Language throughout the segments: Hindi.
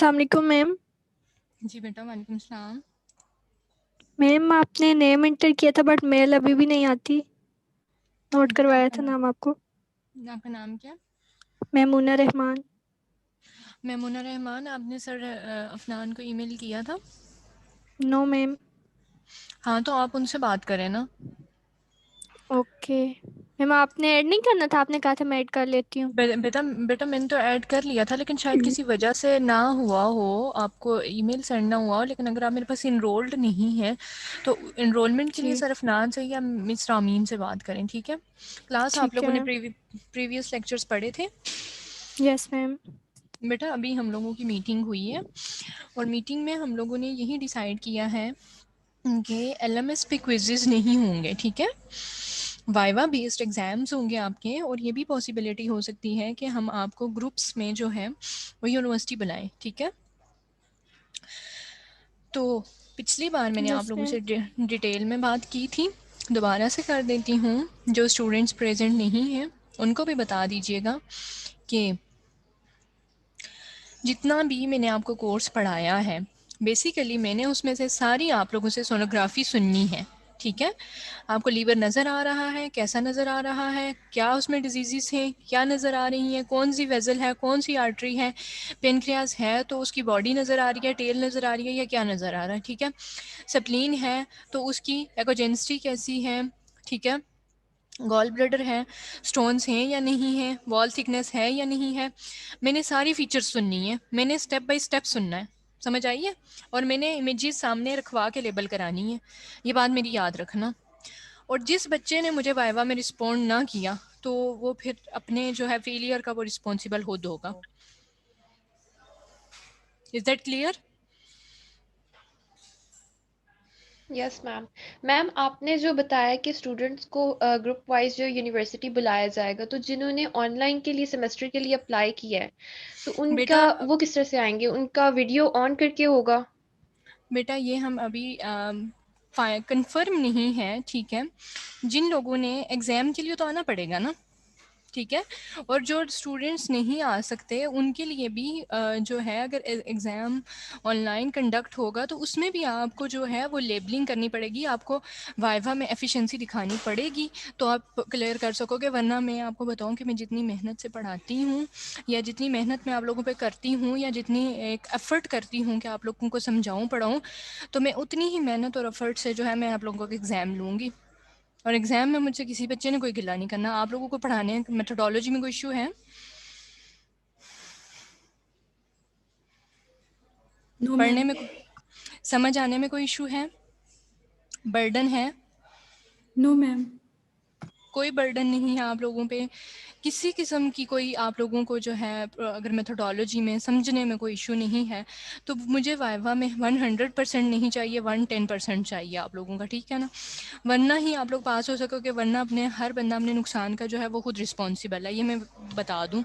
अस्सलाम वालेकुम मैम। जी बेटा, वालेकुम सलाम। मैम आपने नेम एंटर किया था बट मेल अभी भी नहीं आती। नोट बेटा करवाया था नाम आपको। आपका नाम क्या? मैमूना रहमान। मैमुना रहमान। आपने सर अफनान को ईमेल किया था? No ma'am. हाँ, तो आप उनसे बात करें ना। ओके मैम, आपने ऐड नहीं करना था, आपने कहा था मैं ऐड कर लेती हूँ। बेटा बेटा मैंने तो ऐड कर लिया था, लेकिन शायद किसी वजह से ना हुआ हो, आपको ईमेल सेंड ना हुआ हो। लेकिन अगर आप मेरे पास इनरोल्ड नहीं है तो इनरोलमेंट के लिए जी सर अफनान से या मिस रामीन से बात करें, ठीक है? क्लास आप ठीक है लोगों ने मैम। प्रीवियस लेक्चर्स पढ़े थे? Yes ma'am. बेटा अभी हम लोगों की मीटिंग हुई है, और मीटिंग में हम लोगों ने यही डिसाइड किया है कि एलएमएस पे क्विज़ेज़ नहीं होंगे, ठीक है? वाइवा बेस्ड एग्ज़ाम्स होंगे आपके, और ये भी पॉसिबिलिटी हो सकती है कि हम आपको ग्रुप्स में जो है वो यूनिवर्सिटी बुलाएं, ठीक है? तो पिछली बार मैंने आप यस लोगों मैम। से डिटेल में बात की थी, दोबारा से कर देती हूँ। जो स्टूडेंट्स प्रेजेंट नहीं हैं उनको भी बता दीजिएगा कि जितना भी मैंने आपको कोर्स पढ़ाया है, बेसिकली मैंने उसमें से सारी आप लोगों से सोनोग्राफी सुननी है, ठीक है? आपको लीवर नज़र आ रहा है, कैसा नज़र आ रहा है, क्या उसमें डिजीज़ हैं, क्या नज़र आ रही हैं, कौन सी वेजल है, कौन सी आर्टरी है, पेनक्रियाज है तो उसकी बॉडी नज़र आ रही है, टेल नज़र आ रही है, या क्या नज़र आ रहा है, ठीक है? सप्लीन है तो उसकी एकोजेंसिटी कैसी है, ठीक है? गॉल ब्लैडर है, स्टोन्स हैं या नहीं है, वॉल थिकनेस है या नहीं है। मैंने सारी फीचर्स सुननी है, मैंने स्टेप बाय स्टेप सुनना है, समझ आई है? और मैंने इमेजेस सामने रखवा के लेबल करानी है, ये बात मेरी याद रखना। और जिस बच्चे ने मुझे वाइवा में रिस्पॉन्ड ना किया तो वो फिर अपने जो है फेलियर का वो रिस्पॉन्सिबल खुद होगा। Is that clear? Yes ma'am. Ma'am आपने जो बताया कि स्टूडेंट्स को ग्रुप वाइज जो यूनिवर्सिटी बुलाया जाएगा, तो जिन्होंने ऑनलाइन के लिए सेमेस्टर के लिए अप्लाई किया है तो उनका बेटा वो किस तरह से आएंगे? उनका वीडियो ऑन करके होगा? बेटा ये हम अभी कंफर्म नहीं है, ठीक है? जिन लोगों ने एग्ज़ाम के लिए तो आना पड़ेगा ना, ठीक है? और जो स्टूडेंट्स नहीं आ सकते उनके लिए भी जो है, अगर एग्ज़ाम ऑनलाइन कंडक्ट होगा तो उसमें भी आपको जो है वो लेबलिंग करनी पड़ेगी, आपको वाइवा में एफिशिएंसी दिखानी पड़ेगी, तो आप क्लियर कर सकोगे। वरना मैं आपको बताऊं कि मैं जितनी मेहनत से पढ़ाती हूँ, या जितनी मेहनत मैं आप लोगों पे करती हूँ, या जितनी एक एफ़र्ट करती हूँ कि आप लोगों को समझाऊँ पढ़ाऊँ, तो मैं उतनी ही मेहनत और एफ़र्ट से जो है मैं आप लोगों को एग्ज़ाम लूँगी। और एग्ज़ाम में मुझसे किसी बच्चे ने कोई गिला नहीं करना। आप लोगों को पढ़ाने मेथोडोलॉजी में कोई इशू है? नो पढ़ने मैम। में समझ आने में कोई इशू है? बर्डन है? No ma'am. कोई बर्डन नहीं है आप लोगों पे? किसी किस्म की कोई आप लोगों को जो है अगर मेथोडोलॉजी में समझने में कोई इशू नहीं है, तो मुझे वाइवा में 100% नहीं चाहिए, 110% चाहिए आप लोगों का, ठीक है ना? वरना ही आप लोग पास हो सकोगे, वरना अपने हर बंदा अपने नुकसान का जो है वो खुद रिस्पॉन्सिबल है, ये मैं बता दूँ।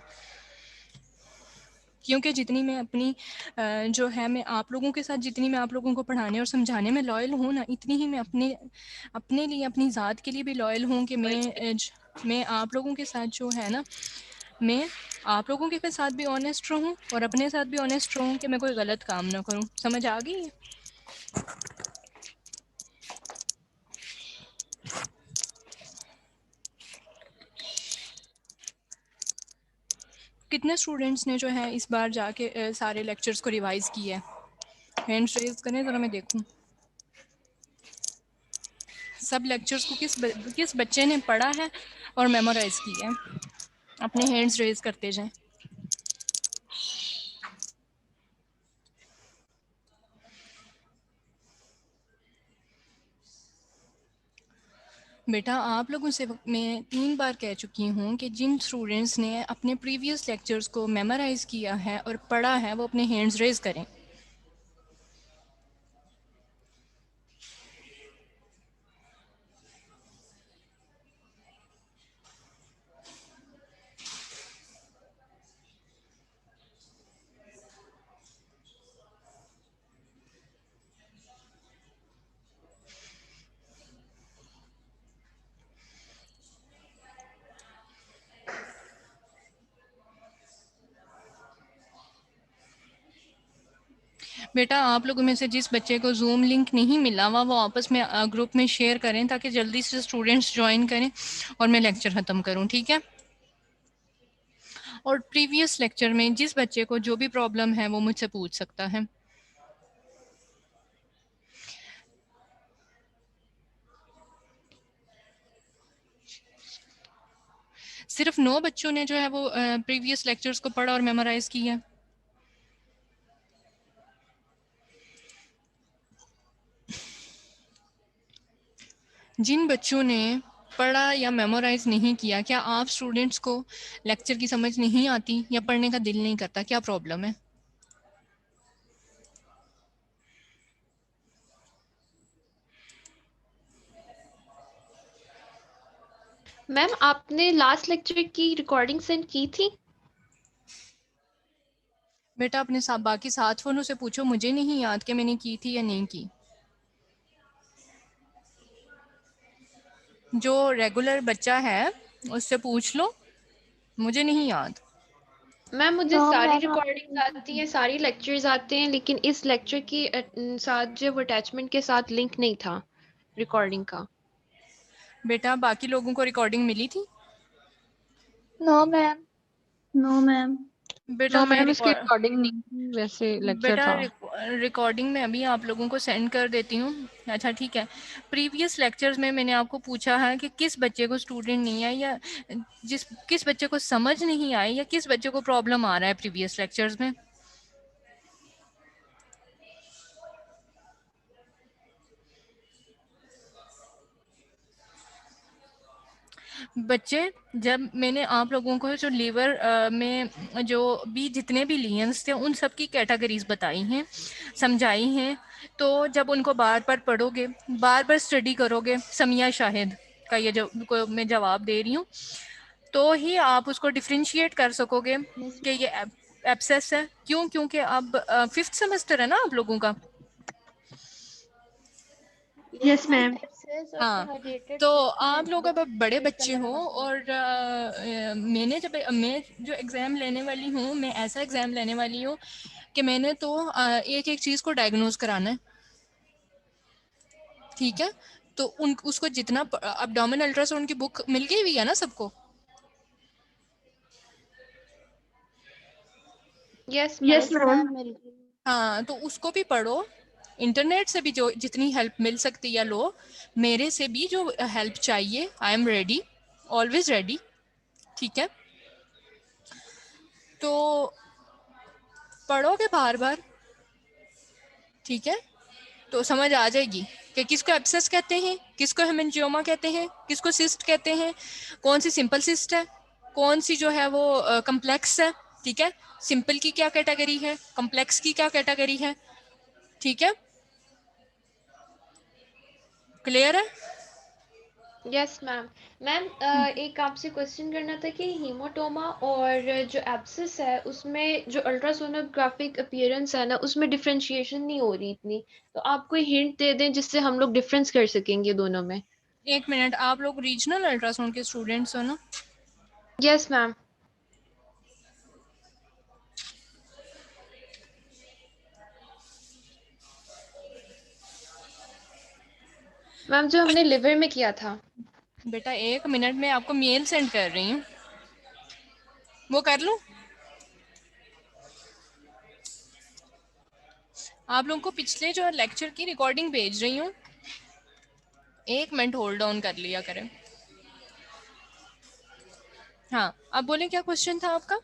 क्योंकि जितनी मैं अपनी जो है मैं आप लोगों के साथ जितनी मैं आप लोगों को पढ़ाने और समझाने में लॉयल हूँ ना, इतनी ही मैं अपने अपने लिए अपनी ज़ात के लिए भी लॉयल हूँ कि मैं आप लोगों के साथ जो है ना, मैं आप लोगों के साथ भी ऑनेस्ट रहूँ और अपने साथ भी ऑनेस्ट रहूँ कि मैं कोई गलत काम ना करूँ। समझ आ गई? कितने स्टूडेंट्स ने जो है इस बार जाके सारे लेक्चर्स को रिवाइज़ किया है? हैंड्स रेज करें ज़रा, मैं देखूँ सब लेक्चर्स को किस बच्चे ने पढ़ा है और मेमोराइज़ किया है। अपने हैंड्स रेज करते जाएं। बेटा आप लोगों से मैं 3 बार कह चुकी हूँ कि जिन स्टूडेंट्स ने अपने प्रीवियस लेक्चर्स को मेमोराइज़ किया है और पढ़ा है वो अपने हैंड्स रेज करें। बेटा आप लोगों में से जिस बच्चे को जूम लिंक नहीं मिला हुआ वो आपस में ग्रुप में शेयर करें ताकि जल्दी से स्टूडेंट्स ज्वाइन करें और मैं लेक्चर ख़त्म करूं, ठीक है। और प्रीवियस लेक्चर में जिस बच्चे को जो भी प्रॉब्लम है वो मुझसे पूछ सकता है। सिर्फ 9 बच्चों ने जो है वो प्रीवियस लेक्चर्स को पढ़ा और मेमोराइज किया। जिन बच्चों ने पढ़ा या मेमोराइज नहीं किया, क्या आप स्टूडेंट्स को लेक्चर की समझ नहीं आती या पढ़ने का दिल नहीं करता, क्या प्रॉब्लम है? मैम आपने लास्ट लेक्चर की रिकॉर्डिंग सेंड की थी? बेटा अपने बाकी 7 फोनों से पूछो, मुझे नहीं याद कि मैंने की थी या नहीं की। जो रेगुलर बच्चा है उससे पूछ लो, मुझे नहीं याद। मैम मुझे नो सारी मैम रिकॉर्डिंग्स आती हैं, सारी लेक्चर्स आते हैं, लेकिन इस लेक्चर की साथ जो अटैचमेंट के साथ लिंक नहीं था रिकॉर्डिंग का। बेटा बाकी लोगों को रिकॉर्डिंग मिली थी? No ma'am. No ma'am. बेटा नो मैं मैम, इसकी रिकॉर्डिंग नहीं थी, वैसे लेक्चर बेटा था। रिकॉर्डिंग में अभी आप लोगों को सेंड कर देती हूँ। अच्छा ठीक है। प्रीवियस लेक्चर्स में मैंने आपको पूछा है कि किस बच्चे को स्टूडेंट नहीं है या किस बच्चे को समझ नहीं आई या किस बच्चे को प्रॉब्लम आ रहा है प्रीवियस लेक्चर्स में। बच्चे, जब मैंने आप लोगों को जो लीवर में जो भी जितने भी लियंस थे उन सब की कैटेगरीज बताई हैं, समझाई हैं, तो जब उनको बार बार पढ़ोगे, बार बार स्टडी करोगे, समिया शाहिद का ये जो को मैं जवाब दे रही हूँ, तो ही आप उसको डिफ्रेंशिएट कर सकोगे कि ये एब्सेस है। क्यों? क्योंकि अब 5th सेमेस्टर है ना आप लोगों का। Yes ma'am. हाँ, तो आप लोग अब बड़े बच्चे हो और मैंने जब मैं जो एग्ज़ाम लेने वाली हूँ, मैं ऐसा एग्ज़ाम लेने वाली हूँ कि मैंने तो एक एक चीज़ को डायग्नोज कराना है, ठीक है। तो उन उसको जितना अब्डोमिनल अल्ट्रासाउंड की बुक मिल गई हुई है ना सबको? Yes yes ma'am. मैम। हाँ, तो उसको भी पढ़ो। इंटरनेट से भी जो जितनी हेल्प मिल सकती है लो, मेरे से भी जो हेल्प चाहिए, I am ready, always ready, ठीक है। तो पढ़ोगे बार बार, ठीक है, तो समझ आ जाएगी कि किसको एब्सेस कहते हैं, किसको हेमेंजियोमा कहते हैं, किसको सिस्ट कहते हैं, कौन सी सिंपल सिस्ट है, कौन सी जो है वो कम्प्लेक्स है, ठीक है। सिंपल की क्या कैटेगरी है, कम्प्लेक्स की क्या कैटेगरी है, ठीक है। क्लियर है? Yes ma'am. मैम एक आपसे क्वेश्चन करना था कि हीमोटोमा और जो एब्सिस है उसमें जो अल्ट्रासोनोग्राफिक अपीयरेंस है ना, उसमें डिफरेंशिएशन नहीं हो रही इतनी, तो आप कोई हिंट दे दें जिससे हम लोग डिफरेंस कर सकेंगे दोनों में। एक मिनट, आप लोग रीजनल अल्ट्रासाउंड के स्टूडेंट्स हो ना? Yes ma'am. मैम जो हमने लिवर में किया था। बेटा एक मिनट में आपको मेल सेंड कर रही हूँ, वो कर लूँ? आप लोगों को पिछले जो लेक्चर की रिकॉर्डिंग भेज रही हूँ, एक मिनट होल्ड ऑन कर लिया करें। हाँ, अब बोले क्या क्वेश्चन था आपका?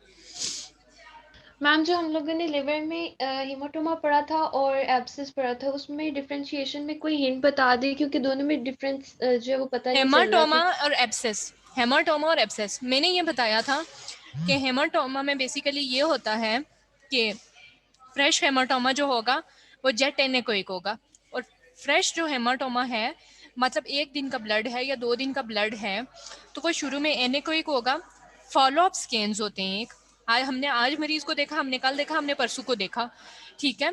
मैम जो हम लोगों ने लिवर में हीमोटोमा पढ़ा था और एब्सिस पढ़ा था, उसमें डिफरेंशिएशन में कोई हिंट बता दे, क्योंकि दोनों में डिफरेंस जो है वो पता नहीं चल रहा हेमाटोमा कि। और एब्सेस, हेमाटोमा और एब्सेस मैंने ये बताया था कि हेमाटोमा में बेसिकली ये होता है कि फ्रेश हेमाटोमा जो होगा वो जेट एनेकोइक होगा, और फ्रेश जो हेमाटोमा है मतलब 1 दिन का ब्लड है या 2 दिन का ब्लड है, तो वो शुरू में एनेकोइक होगा। फॉलोअप स्कैन्स होते हैं एक, आज हमने आज मरीज को देखा, हमने कल देखा, हमने परसों को देखा, ठीक है।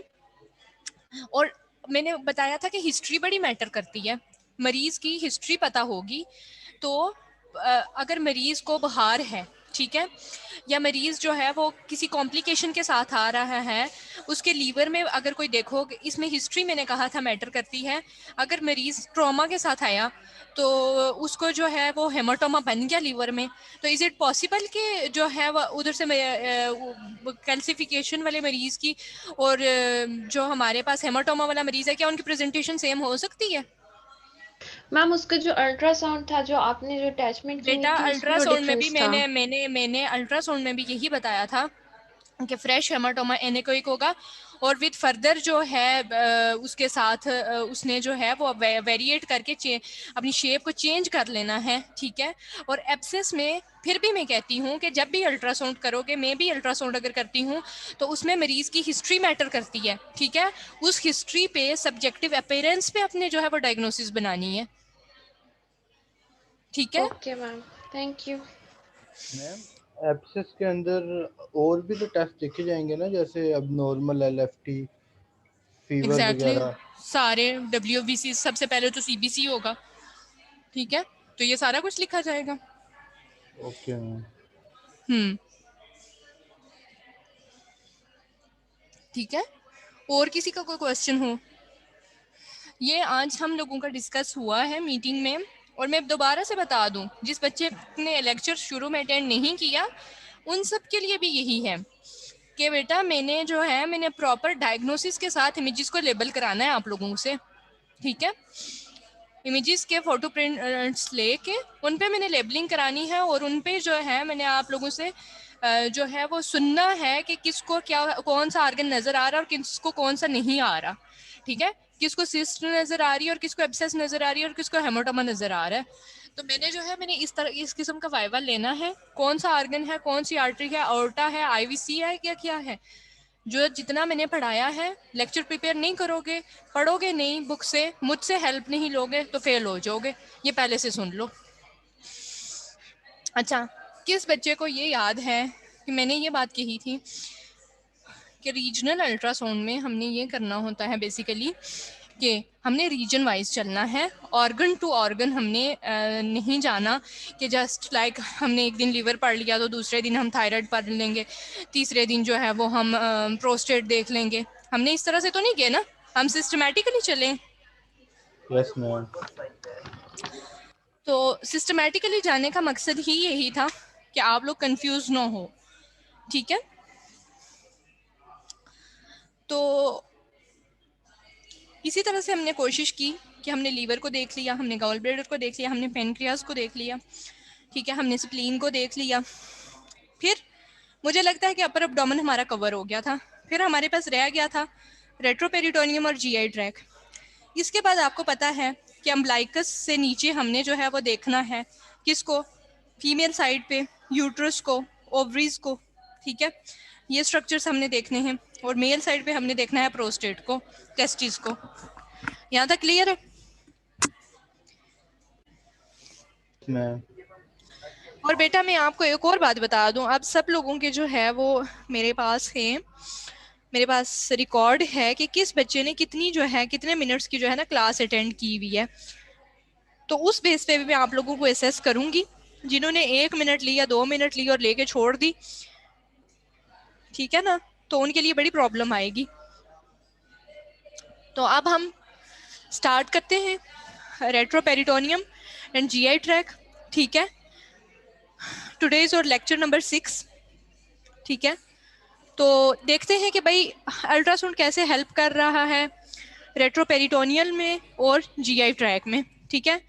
और मैंने बताया था कि हिस्ट्री बड़ी मैटर करती है, मरीज की हिस्ट्री पता होगी तो अगर मरीज को बुखार है, ठीक है, या मरीज जो है वो किसी कॉम्प्लिकेशन के साथ आ रहा है, उसके लीवर में अगर कोई देखो, इसमें हिस्ट्री मैंने कहा था मैटर करती है। अगर मरीज ट्रॉमा के साथ आया तो उसको जो है वो हेमाटोमा बन गया लीवर में, तो इज़ इट पॉसिबल कि जो है वो उधर से कैल्सिफिकेशन वाले मरीज की और जो हमारे पास हेमाटोमा वाला मरीज है, क्या उनकी प्रेजेंटेशन सेम हो सकती है? मैम उसका जो अल्ट्रासाउंड था, जो आपने जो अटैचमेंट की हुई बेटा थी, उसमें वो अल्ट्रासाउंड में भी डिफरेंस था। मैंने अल्ट्रासाउंड में भी यही बताया था कि फ्रेश हेमाटोमा एनेकोइक होगा, और विद फर्दर जो है उसके साथ उसने जो है वो वेरिएट करके अपनी शेप को चेंज कर लेना है, ठीक है। और एब्सेस में फिर भी मैं कहती हूँ कि जब भी अल्ट्रासाउंड करोगे, मैं भी अल्ट्रासाउंड अगर करती हूँ तो उसमें मरीज की हिस्ट्री मैटर करती है, ठीक है। उस हिस्ट्री पे सब्जेक्टिव अपीयरेंस पे अपने जो है वो डायग्नोसिस बनानी है, ठीक है। Okay ma'am, thank you. Ma'am abscess के अंदर और भी तो टेस्ट देखे जाएंगे ना, जैसे अब नॉर्मल एलएफटी, फीवर एग्जैक्टली वगैरह। सारे WBC, सबसे पहले तो CBC होगा, ठीक है। तो ये सारा कुछ लिखा जाएगा। Okay ma'am. ठीक है। और किसी का कोई क्वेश्चन हो? ये आज हम लोगों का डिस्कस हुआ है मीटिंग में, और मैं दोबारा से बता दूं, जिस बच्चे ने लेक्चर शुरू में अटेंड नहीं किया उन सब के लिए भी यही है कि बेटा मैंने प्रॉपर डायग्नोसिस के साथ इमेजेस को लेबल कराना है आप लोगों से, ठीक है। इमेजेस के फोटो प्रिंट्स लेके उन पे मैंने लेबलिंग करानी है, और उन पे जो है मैंने आप लोगों से जो है वो सुनना है कि किसको क्या, कौन सा आर्गन नजर आ रहा है और किसको कौन सा नहीं आ रहा, ठीक है। किसको सिस्ट नजर आ रही है और किसको एब्सेस नजर आ रही है और किसको हेमाटोमा नजर आ रहा है। तो मैंने इस किस्म का वाइवा लेना है, कौन सा आर्गन है, कौन सी आर्टरी है, ऑर्टा है, IVC है, क्या क्या है। जो जितना मैंने पढ़ाया है, लेक्चर प्रिपेयर नहीं करोगे, पढ़ोगे नहीं बुक से, मुझसे हेल्प नहीं लोगे तो फेल हो जाओगे, ये पहले से सुन लो। अच्छा, किस बच्चे को ये याद है कि मैंने ये बात कही थी कि रीजनल अल्ट्रासाउंड में हमने ये करना होता है बेसिकली कि हमने रीजन वाइज चलना है, ऑर्गन टू ऑर्गन हमने नहीं जाना कि जस्ट लाइक हमने एक दिन लीवर पढ़ लिया तो दूसरे दिन हम थायराइड पढ़ लेंगे, तीसरे दिन जो है वो हम प्रोस्टेट देख लेंगे। हमने इस तरह से तो नहीं किया ना, हम सिस्टमेटिकली चलें। Yes ma'am. तो सिस्टमेटिकली जाने का मकसद ही यही था कि आप लोग कंफ्यूज ना हो, ठीक है। तो इसी तरह से हमने कोशिश की कि हमने लीवर को देख लिया, हमने गॉल ब्लैडर को देख लिया, हमने पेनक्रियाज को देख लिया, ठीक है, हमने स्प्लीन को देख लिया। फिर मुझे लगता है कि अपर एब्डोमेन हमारा कवर हो गया था। फिर हमारे पास रह गया था रेट्रोपेरिटोनियम और GI ट्रैक। इसके बाद आपको पता है कि अम्बलाइकस से नीचे हमने जो है वो देखना है किसको, फीमेल साइड पे यूट्रस को, ओवरीज को, ठीक है, ये स्ट्रक्चर्स हमने देखने हैं। और मेल साइड पे हमने देखना है प्रोस्टेट को, टेस्टिस को। यहाँ तक क्लियर है? मैम और बेटा मैं आपको एक और बात बता दूं, अब सब लोगों के जो है वो मेरे पास है, मेरे पास रिकॉर्ड है कि किस बच्चे ने कितनी जो है कितने मिनट्स की जो है ना क्लास अटेंड की हुई है। तो उस बेस पे भी मैं आप लोगों को असेस करूंगी। जिन्होंने 1 मिनट ली या 2 मिनट ली और लेके छोड़ दी, ठीक है ना, तो उनके लिए बड़ी प्रॉब्लम आएगी। तो अब हम स्टार्ट करते हैं रेट्रोपेरिटोनियम एंड GI ट्रैक, ठीक है। टुडे इज और लेक्चर नंबर 6, ठीक है। तो देखते हैं कि भाई अल्ट्रासाउंड कैसे हेल्प कर रहा है रेट्रोपेरिटोनियल में और GI ट्रैक में, ठीक है।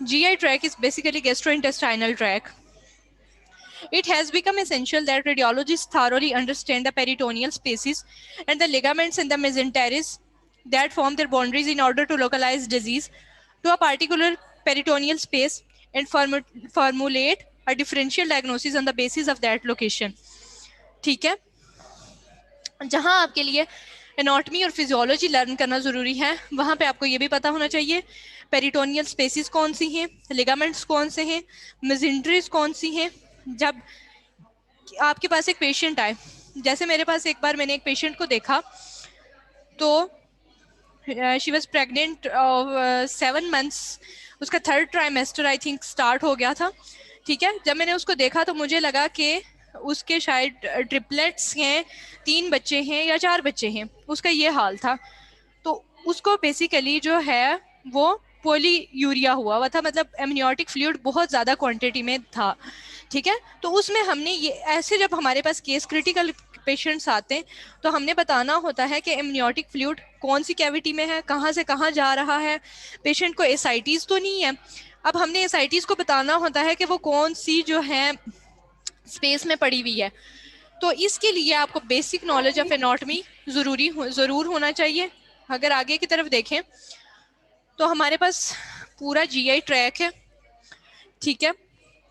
GI track is basically gastrointestinal tract. It has become essential that radiologists thoroughly understand the peritoneal spaces and the ligaments in the mesenteries that form their boundaries in order to localize disease to a particular peritoneal space and formulate a differential diagnosis on the basis of that location, ठीक है। जहां आपके लिए एनाटॉमी और फिजियोलॉजी लर्न करना जरूरी है, वहां पे आपको ये भी पता होना चाहिए पेरिटोनियल स्पेसिस कौन सी हैं, लिगामेंट्स कौन से हैं, मेजेंट्रीज कौन सी हैं। जब आपके पास एक पेशेंट आए, जैसे मेरे पास एक बार मैंने एक पेशेंट को देखा, तो शी वॉज प्रेग्नेंट 7 months, उसका 3rd trimester I think start हो गया था, ठीक है। जब मैंने उसको देखा तो मुझे लगा कि उसके शायद ट्रिपलेट्स हैं, 3 बच्चे हैं या 4 बच्चे हैं, उसका ये हाल था। तो उसको बेसिकली जो है वो पोलीयूरिया हुआ था, मतलब एमनियोटिक फ्लूइड बहुत ज़्यादा क्वांटिटी में था, ठीक है। तो उसमें हमने ये ऐसे जब हमारे पास केस क्रिटिकल पेशेंट्स आते हैं तो हमने बताना होता है कि एमनियोटिक फ्लूइड कौन सी कैविटी में है, कहाँ से कहाँ जा रहा है, पेशेंट को एसाइटिस तो नहीं है। अब हमने एसाइटिस को बताना होता है कि वो कौन सी जो है स्पेस में पड़ी हुई है। तो इसके लिए आपको बेसिक नॉलेज ऑफ एनाटॉमी ज़रूर होना चाहिए। अगर आगे की तरफ देखें तो हमारे पास पूरा जीआई ट्रैक है, ठीक है।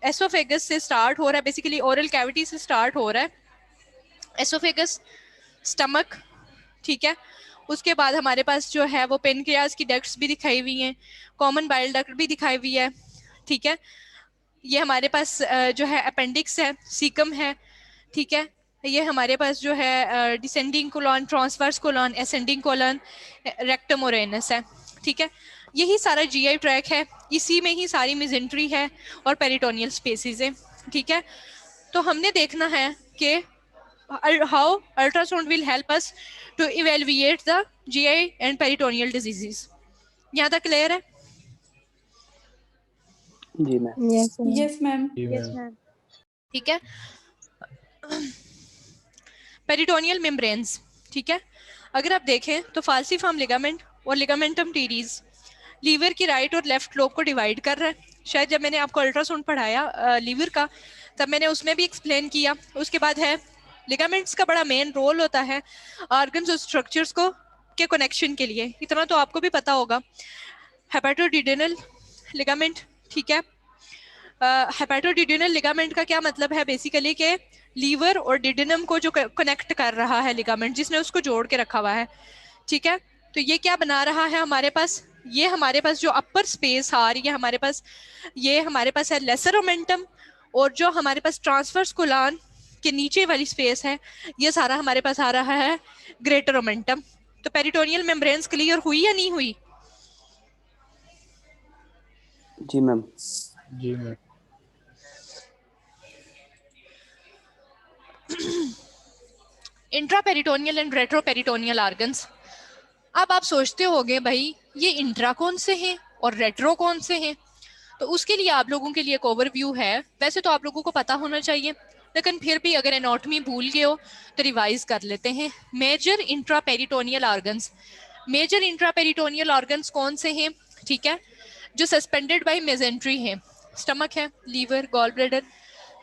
एसोफेगस से स्टार्ट हो रहा है, बेसिकली ओरल कैविटी से स्टार्ट हो रहा है, एसोफेगस, स्टमक, ठीक है। उसके बाद हमारे पास जो है वो पेनक्रियाज की डक्ट्स भी दिखाई हुई हैं, कॉमन बाइल डक्ट भी दिखाई हुई है, ठीक है। ये हमारे पास जो है अपेंडिक्स है, सीकम है, ठीक है। ये हमारे पास जो है descending colon, transverse colon, ascending colon, rectum और एनस है, ठीक है। यही सारा जीआई ट्रैक है, इसी में ही सारी मिजेंट्री है और पेरिटोनियल स्पेसिस है, ठीक है। तो हमने देखना है कि how ultrasound will help us to evaluate the GI and peritoneal diseases. यहाँ तक क्लियर है? जी मैम। Yes ma'am. ठीक है। पेरिटोनियल मेम्ब्रेन्स, ठीक है। अगर आप देखें तो फाल्सिफॉर्म लिगामेंट और लिगामेंटम टीरीज लीवर की राइट और लेफ्ट लोब को डिवाइड कर रहा है। शायद जब मैंने आपको अल्ट्रासाउंड पढ़ाया लीवर का, तब मैंने उसमें भी एक्सप्लेन किया। उसके बाद है लिगामेंट्स का बड़ा मेन रोल होता है ऑर्गन्स और स्ट्रक्चर्स को के कनेक्शन के लिए, इतना तो आपको भी पता होगा। हेपेटोडिडेनल लिगामेंट, ठीक है। हेपेटोडिडेनल लिगामेंट का क्या मतलब है, बेसिकली के लीवर और डिडेनम को जो कनेक्ट कर रहा है लिगामेंट, जिसने उसको जोड़ के रखा हुआ है, ठीक है। तो ये क्या बना रहा है हमारे पास, ये हमारे पास जो अपर स्पेस आ रही है हमारे पास, ये हमारे पास है लेसर ओमेंटम, और जो हमारे पास ट्रांसवर्स कोलन के नीचे वाली स्पेस है, ये सारा हमारे पास आ रहा है ग्रेटर ओमेंटम। तो पेरिटोनियल मेम्ब्रेन्स क्लियर हुई या नहीं हुई? जी मैम। जी ma'am. Intraperitoneal and retroperitoneal organs. अब आप सोचते होंगे भाई ये इंट्रा कौन से हैं और रेट्रो कौन से हैं, तो उसके लिए आप लोगों के लिए एक ओवरव्यू है। वैसे तो आप लोगों को पता होना चाहिए, लेकिन फिर भी अगर एनाटॉमी भूल गए हो तो रिवाइज कर लेते हैं। Major intraperitoneal organs, major intraperitoneal organs कौन से हैं, ठीक है, जो सस्पेंडेड बाय मेजेंट्री हैं। स्टमक है, liver, gall bladder,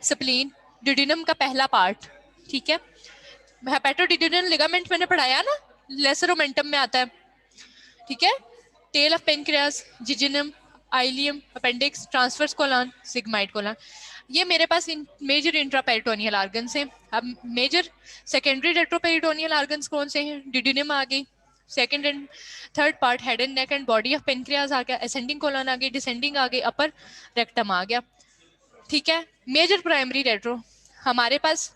spleen, duodenum का पहला पार्ट, ठीक है। हेपेटोडिडेनल लिगामेंट मैंने पढ़ाया ना, लेसर ओमेंटम में आता है, ठीक है। Tail of pancreas, jejunum, ileum, appendix, transverse colon, sigmoid colon, ये मेरे पास मेजर इंट्रापेरिटोनियल ऑर्गन्स हैं। अब मेजर सेकेंडरी रेट्रोपेरिटोनियल ऑर्गन्स कौन से हैं? डिडिनम आ गई, second and third part head and neck and body of pancreas आ गया, असेंडिंग कोलन आ गई, डिसेंडिंग आ गई, अपर रेक्टम आ गया, ठीक है। मेजर प्राइमरी रेट्रो, हमारे पास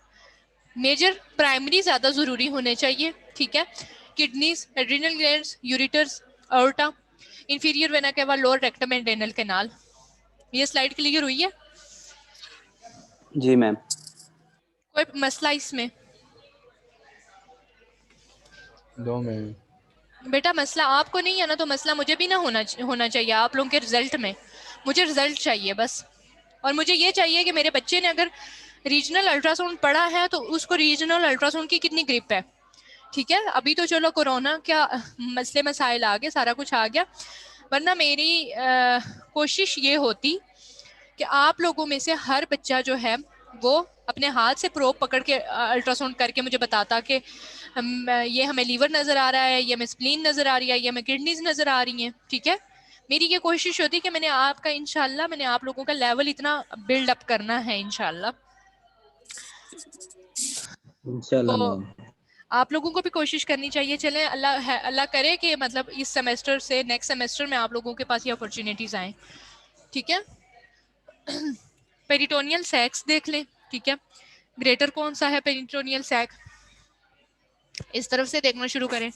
मेजर प्राइमरी ज़्यादा ज़रूरी होने चाहिए, ठीक है। Kidneys, adrenal glands, ureters, aorta, inferior vena cava, lower rectum and anal canal. ये स्लाइड क्लियर हुई है? जी मैम। कोई मसला इसमें? दो में बेटा मसला आपको नहीं है ना, तो मसला मुझे भी ना होना चाहिए आप लोगों के रिजल्ट में। मुझे रिजल्ट चाहिए बस, और मुझे ये चाहिए कि मेरे बच्चे ने अगर रीजनल अल्ट्रासाउंड पढ़ा है तो उसको रीजनल अल्ट्रासाउंड की कितनी ग्रिप है, ठीक है। अभी तो चलो कोरोना क्या मसले मसाइल आ गए, सारा कुछ आ गया, वरना मेरी कोशिश ये होती कि आप लोगों में से हर बच्चा जो है वो अपने हाथ से प्रोब पकड़ के अल्ट्रासाउंड करके मुझे बताता कि ये हमें लीवर नज़र आ रहा है, ये हमें स्प्लीन नज़र आ रही है, ये हमें किडनीज नज़र आ रही हैं, ठीक है। मेरी ये कोशिश होती कि मैंने आपका इंशाल्लाह मैंने आप लोगों का लेवल इतना बिल्ड अप करना है इंशाल्लाह। इंशाल्लाह तो मैम। आप लोगों को भी कोशिश करनी चाहिए। चलें, अल्लाह करे कि मतलब इस सेमेस्टर से नेक्स्ट सेमेस्टर में आप लोगों के पास ये अपॉर्चुनिटीज़ आएँ, ठीक है। पेरिटोनियल सैक्स देख लें, ठीक है। ग्रेटर कौन सा है पेरिटोनियल सैक, इस तरफ से देखना शुरू करें,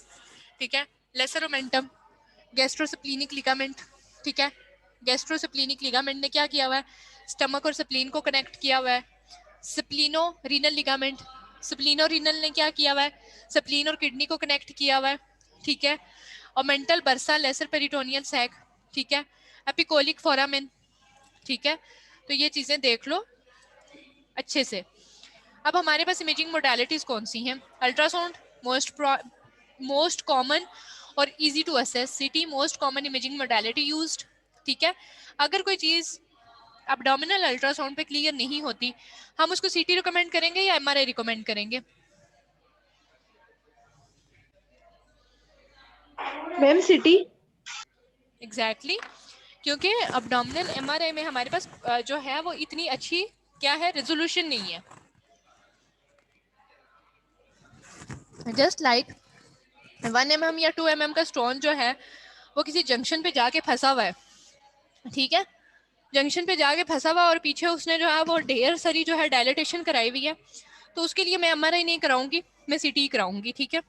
ठीक है। लेसर ओमेंटम, गैस्ट्रोसप्लीनिक लिगामेंट, ठीक है। गैस्ट्रोसप्लीनिक लिगामेंट ने क्या किया हुआ है, स्टमक और स्प्लीन को कनेक्ट किया हुआ है। स्प्लीनो रीनल लिगामेंट, स्प्लीनो रीनल ने क्या किया हुआ है, स्प्लीन और किडनी को कनेक्ट किया हुआ है, ठीक है। और omental bursa lesser peritoneal sac, ठीक है। एपिकोलिक फोरामेन, ठीक है। तो ये चीजें देख लो अच्छे से। अब हमारे पास इमेजिंग मोडालिटीज कौन सी हैं? अल्ट्रासाउंड मोस्ट कॉमन और इजी टू असेस, सीटी most common imaging modality used, ठीक है। अगर कोई चीज एब्डोमिनल अल्ट्रासाउंड पे क्लियर नहीं होती, हम उसको सीटी रिकमेंड करेंगे या एमआरआई रिकमेंड करेंगे? Ma'am city. एग्जैक्टली क्योंकि एब्डोमिनल एमआरआई में हमारे पास जो है वो इतनी अच्छी क्या है, रेजोल्यूशन नहीं है। जस्ट लाइक 1 mm या 2 mm का स्टोन जो है वो किसी जंक्शन पे जाके फंसा हुआ है, ठीक है। जंक्शन पे जाके फंसा हुआ और पीछे उसने जो है वो ढेर सारी जो है डायलिटेशन कराई हुई है, तो उसके लिए मैं एमआरआई नहीं कराऊंगी, मैं सीटी कराऊंगी, ठीक है।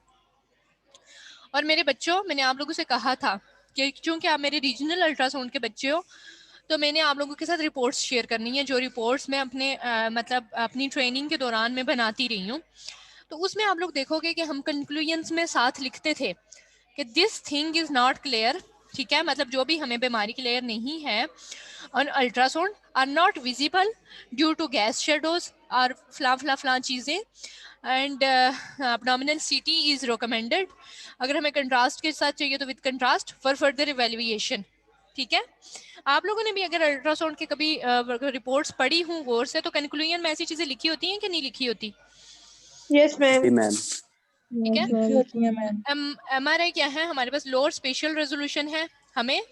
और मेरे बच्चों, मैंने आप लोगों से कहा था कि चूंकि आप मेरे रीजनल अल्ट्रासाउंड के बच्चे हो, तो मैंने आप लोगों के साथ रिपोर्ट्स शेयर करनी है, जो रिपोर्ट्स मैं अपने मतलब अपनी ट्रेनिंग के दौरान में बनाती रही हूँ। तो उसमें आप लोग देखोगे कि हम कंक्लूजन्स में साथ लिखते थे कि this thing is not clear, ठीक है। मतलब जो भी हमें बीमारी क्लियर नहीं है on ultrasound are not visible due to gas shadows और फला चीज़ें, and abdominal CT is recommended. अगर हमें कंट्रास्ट के साथ चाहिए तो with contrast for further evaluation, ठीक है। आप लोगों ने भी अगर अल्ट्रासाउंड के कभी रिपोर्ट्स पढ़ी हूँ गौर से, तो कंक्लूजन में ऐसी चीजें लिखी होती हैं कि नहीं लिखी होती? Yes ma'am. जी मैम। ठीक है। एमआरआई क्या है? हमारे पास लोअर स्पेशल रेजोल्यूशन है। हमें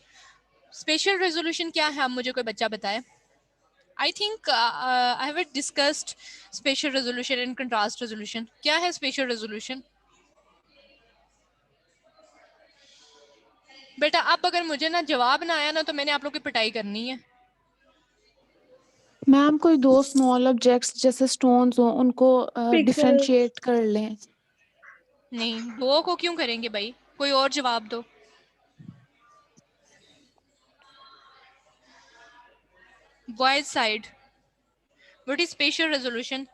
स्पेशल रेजोल्यूशन क्या है? आप मुझे कोई बच्चा बताए। I think I have discussed special resolution and contrast resolution. क्या है स्पेशल रेजोल्यूशन? बेटा अब अगर मुझे ना जवाब ना आया ना, तो मैंने आप लोग की पिटाई करनी है। मैम कोई दो स्मॉल ऑब्जेक्ट्स जैसे स्टोन्स हो उनको डिफरेंशिएट कर लें। नहीं, दो को क्यों करेंगे भाई? कोई और जवाब दो। Wide side, what is special resolution?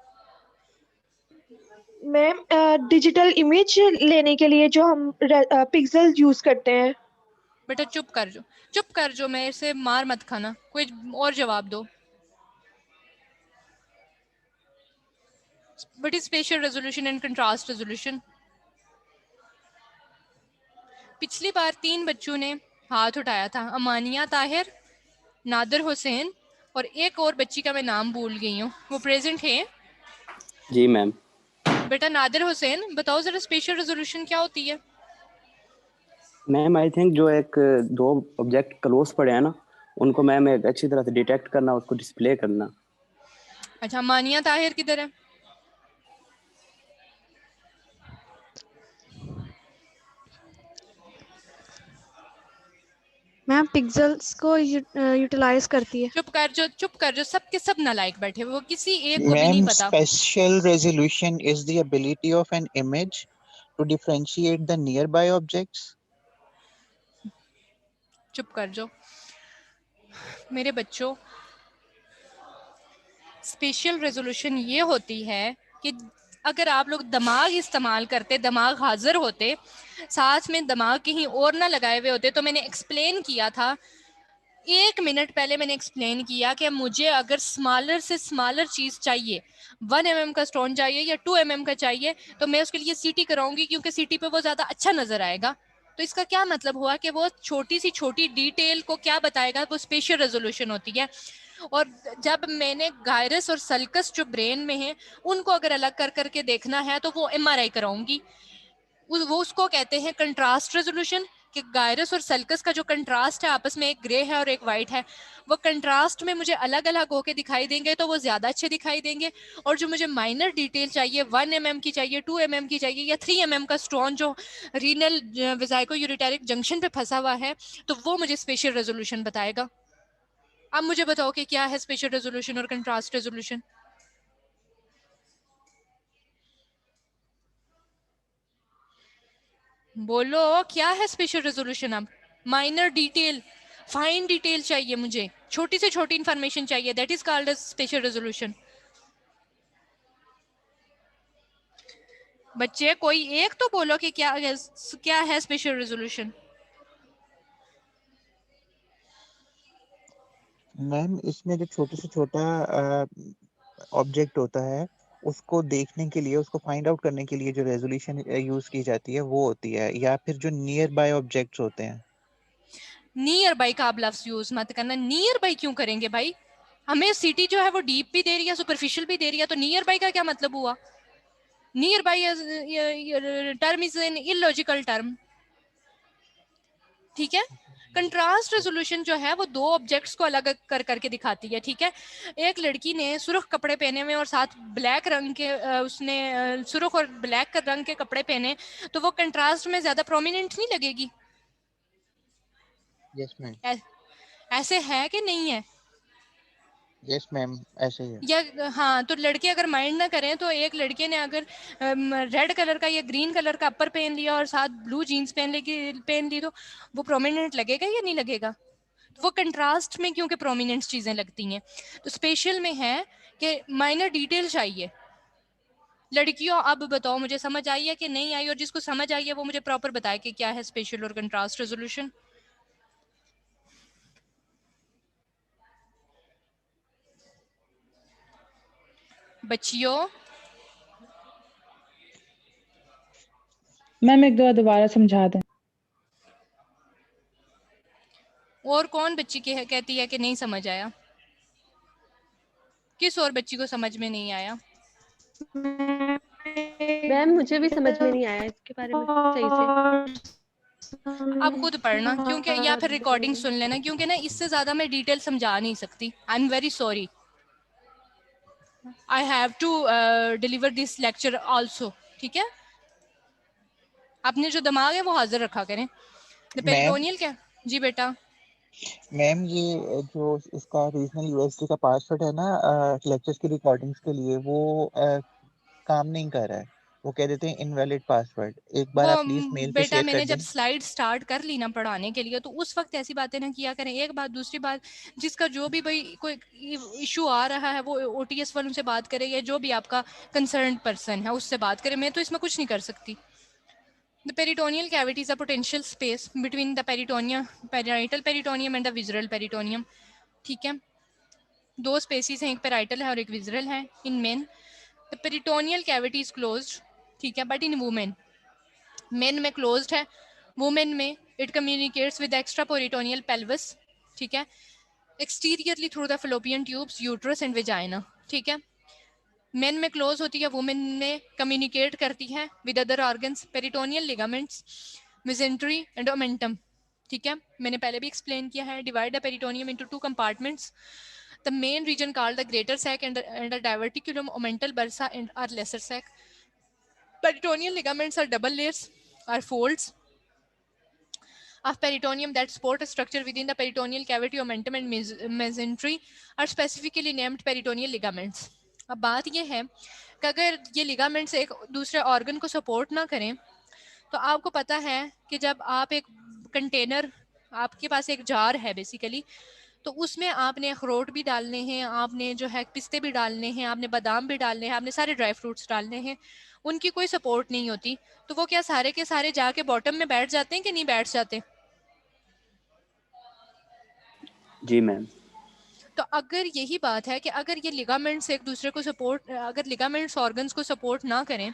Ma'am digital image लेने के लिए जो हम पिक्सल यूज करते हैं। बेटा चुप कर जो, चुप कर जो, मेरे से मार मत खाना। कोई और जवाब दो। What is special resolution and contrast resolution? पिछली बार 3 बच्चों ने हाथ उठाया था, अमानिया ताहिर, नादिर हुसैन और एक और बच्ची का मैं नाम भूल गई हूँ, वो प्रेजेंट है? जी मैम। बेटा नादिर हुसैन, बताओ जरा स्पेशल रेजोल्यूशन क्या होती है? मैम आई थिंक जो एक दो ऑब्जेक्ट क्लोज पड़े हैं ना, उनको मैम एक अच्छी तरह से डिटेक्ट करना, उसको डिस्प्ले करना। अच्छा, मानिया ताहिर किधर है? मैम पिक्सेल्स को यूटिलाइज करती है। चुप कर जो, सबके सब नालायक बैठे हुए, वो किसी एक को भी नहीं Ma'am, पता। special resolution is the ability of an image to differentiate the nearby objects. चुप कर जो मेरे बच्चों, स्पेशल रेजोल्यूशन ये होती है कि अगर आप लोग दिमाग इस्तेमाल करते, दिमाग हाजिर होते, साथ में दिमाग कहीं और ना लगाए हुए होते, तो मैंने एक्सप्लेन किया था 1 मिनट पहले, मैंने एक्सप्लेन किया कि मुझे अगर स्मॉलर से स्मॉलर चीज चाहिए, 1 mm का स्टोन चाहिए या 2 mm का चाहिए, तो मैं उसके लिए सीटी कराऊंगी, क्योंकि सीटी पे वो ज्यादा अच्छा नजर आएगा। तो इसका क्या मतलब हुआ कि वो छोटी सी छोटी डिटेल को क्या बताएगा, वो स्पेशल रेजोल्यूशन होती है। और जब मैंने गायरस और सल्कस जो ब्रेन में है, उनको अगर अलग कर करके देखना है, तो वो एमआरआई कराऊंगी। वो उसको कहते हैं कंट्रास्ट रेजोल्यूशन, कि गायरस और सल्कस का जो कंट्रास्ट है, आपस में एक ग्रे है और एक वाइट है, वो कंट्रास्ट में मुझे अलग अलग होके दिखाई देंगे, तो वो ज्यादा अच्छे दिखाई देंगे। और जो मुझे माइनर डिटेल चाहिए, 1 mm की चाहिए, 2 mm की चाहिए, या 3 mm का स्टोन जो रीनल विजाइको यूरिटेरिक जंक्शन पे फंसा हुआ है, तो वो मुझे स्पेशल रेजोल्यूशन बताएगा। अब मुझे बताओ कि क्या है स्पेशल रेजोल्यूशन और कंट्रास्ट रेजोल्यूशन? बोलो क्या है स्पेशल रेजोल्यूशन? अब माइनर डिटेल, फाइन डिटेल चाहिए मुझे, छोटी से छोटी इंफॉर्मेशन चाहिए, that is called as spatial resolution. बच्चे कोई एक तो बोलो कि क्या है स्पेशल रेजोल्यूशन। मैम इसमें जो छोटे से छोटा ऑब्जेक्ट होता है उसको देखने के लिए, उसको फाइंड आउट करने के लिए जो रेजोल्यूशन यूज की जाती है वो होती है, या फिर जो नियर बाय ऑब्जेक्ट्स होते हैं। नियर बाई का आप लफ्ज यूज मत करना। नियर बाई क्यों करेंगे भाई? हमें सिटी जो है वो डीप भी दे रही है, सुपरफिशियल भी दे रही है, तो नियर बाई का क्या मतलब हुआ? Near by term is an illogical term. ठीक है। कंट्रास्ट रेजोल्यूशन जो है वो दो ऑब्जेक्ट्स को अलग कर करके दिखाती है। ठीक है। एक लड़की ने सुर्ख कपड़े पहने हुए और साथ ब्लैक रंग के उसने सुर्ख और ब्लैक रंग के कपड़े पहने, तो वो कंट्रास्ट में ज्यादा प्रोमिनेंट नहीं लगेगी? Yes ma'am. ऐसे है कि नहीं है? यस मैम, ऐसे ही है। या हाँ, तो लड़के अगर माइंड ना करें तो एक लड़के ने अगर रेड कलर का या ग्रीन कलर का अपर पहन लिया और साथ ब्लू जीन्स पहन ली, तो वो प्रोमिनेंट लगेगा या नहीं लगेगा? तो वो कंट्रास्ट में क्योंकि प्रोमिनेंट चीजें लगती हैं। तो स्पेशल में है कि माइनर डिटेल चाहिए। लड़कियों अब बताओ मुझे समझ आई है कि नहीं आई? और जिसको समझ आई है वो मुझे प्रॉपर बताए कि क्या है स्पेशल और कंट्रास्ट रेजोल्यूशन। बच्चियों, मैम एक दो बार दोबारा समझा दें। और कौन बच्ची कहती है कि नहीं समझ आया? किस और बच्ची को समझ में नहीं आया? मैम मुझे भी समझ में नहीं आया इसके बारे में सही से। आप खुद पढ़ना, क्योंकि या फिर रिकॉर्डिंग सुन लेना, क्योंकि ना इससे ज्यादा मैं डिटेल समझा नहीं सकती। I am very sorry. I have to deliver this lecture also. ठीक है। अपने जो दिमाग है वो हाजिर रखा करें। द मैम पेरिटोनियल क्या? जी बेटा। मैम ये जो इसका रीजनल यूनिवर्सिटी का पासवर्ड है ना लेक्चर्स की रिकॉर्डिंग्स के लिए, वो काम नहीं कर रहा है। वो कह देते हैं इनवैलिड पासवर्ड। एक बार वो आप प्लीज मेल पे बेटा शेयर कर मैंने जब दें। स्लाइड स्टार्ट कर ली ना पढ़ाने के लिए, तो उस वक्त ऐसी बातें ना किया करें। एक बात। दूसरी बात, जिसका जो भी भाई कोई इशू आ रहा है वो ओटीएस वालों से बात करे, या जो भी आपका कंसर्न पर्सन है उससे बात करें। मैं तो इसमें कुछ नहीं कर सकती। The peritoneal cavity is a potential space between the parietal peritoneum and the visceral peritoneum. ठीक है। दो स्पेसिस हैं, एक पेराइटल है और एक विजरल है। In men the peritoneal cavity is closed. ठीक है। बट इन वुमेन, मेन में क्लोज्ड है, वुमेन में it communicates with extra peritoneal pelvis. ठीक है। Exteriorly through the fallopian tubes, uterus and vagina. ठीक है। मेन में क्लोज होती है, वुमेन में कम्युनिकेट करती है with other organs, peritoneal ligaments, mesentery and omentum. ठीक है। मैंने पहले भी एक्सप्लेन किया है। Divide the peritoneum into two compartments, the main region called the greater sac and the diverticulum, omental bursa and our lesser sac. Peritoneal ligaments are double layers, are folds of peritoneum that support a structure within the peritoneal cavity. Omentum and mesentery are specifically named peritoneal ligaments. अब बात ये है कि अगर ये लिगामेंट्स एक दूसरे ऑर्गन को सपोर्ट ना करें, तो आपको पता है कि जब आप एक कंटेनर, आपके पास एक जार है बेसिकली, तो उसमें आपने अखरोट भी डालने हैं, आपने जो है पिस्ते भी डालने हैं, आपने बादाम भी डालने हैं, आपने सारे ड्राई फ्रूट्स डालने हैं। उनकी कोई सपोर्ट नहीं होती, तो वो क्या सारे के सारे जाके बॉटम में बैठ जाते हैं कि नहीं बैठ जाते? जी मैम। तो अगर यही बात है कि अगर ये लिगामेंट्स एक दूसरे को सपोर्ट, अगर लिगामेंट्स ऑर्गन्स को सपोर्ट ना करें,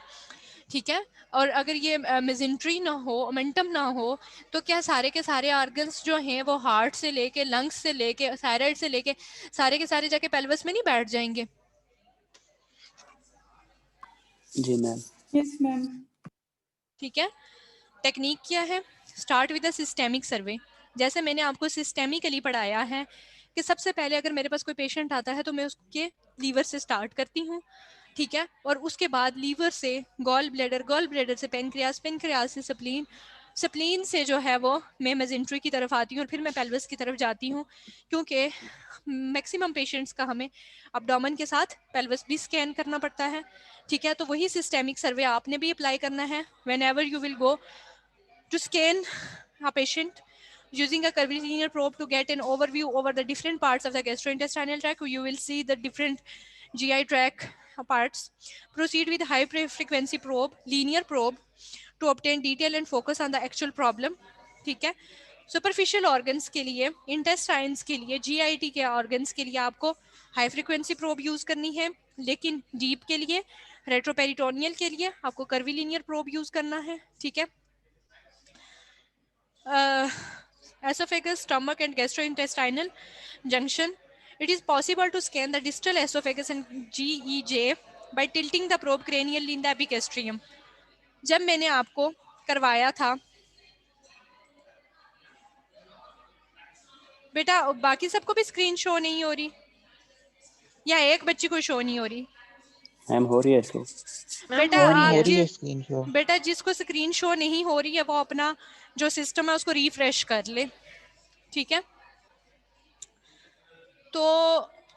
ठीक है, और अगर ये मेजेंट्री ना हो, मोमेंटम ना हो, तो क्या सारे के सारे ऑर्गन्स जो हैं वो हार्ट से लेके लंग्स से लेके थायराइड से लेके सारे के सारे जाके पेल्विस में नहीं बैठ जाएंगे? जी मैम। Yes ma'am. ठीक है। टेक्निक क्या है? स्टार्ट विद द सिस्टेमिक सर्वे। जैसे मैंने आपको सिस्टेमिकली पढ़ाया है कि सबसे पहले अगर मेरे पास कोई पेशेंट आता है तो मैं उसके लीवर से स्टार्ट करती हूँ। ठीक है। और उसके बाद लीवर से गॉल ब्लैडर से पेनक्रियास से स्प्लीन, स्प्लीन से जो है वो मैं मेजेंट्री की तरफ आती हूँ और फिर मैं पेल्विस की तरफ जाती हूँ, क्योंकि मैक्सिमम पेशेंट्स का हमें अब्डोमेन के साथ पेल्विस भी स्कैन करना पड़ता है। ठीक है। तो वही सिस्टेमिक सर्वे आपने भी अप्लाई करना है। When ever you will go to scan a patient using a curvilinear probe to get an overview over the different parts of the gastrointestinal tract, you will see the different GI tract, parts. Proceed with high frequency probe, linear probe to obtain detail and focus on the actual problem. ठीक है. सुपरफिशियल ऑर्गन्स के लिए, इंटेस्टाइन्स के लिए, जीआईटी के ऑर्गन्स के लिए आपको हाई फ्रीक्वेंसी प्रोब यूज करनी है, लेकिन डीप के लिए, रेट्रोपेरिटोनियल के लिए आपको कर्वीलिनियर प्रोब यूज करना है. ठीक है. Esophagus, stomach and gastrointestinal junction. It is possible to scan the distal esophagus and GEJ by tilting the probe cranially in the epigastrium. जब मैंने आपको करवाया था बेटा, बाकी सबको भी स्क्रीन शो नहीं हो रही या एक बच्ची को शो नहीं हो रही? मैम हो रही है इसको. बेटा हो आप रही है स्क्रीन शो. बेटा जिसको स्क्रीन शो नहीं हो रही है वो अपना जो सिस्टम है उसको रिफ्रेश कर ले. ठीक है. तो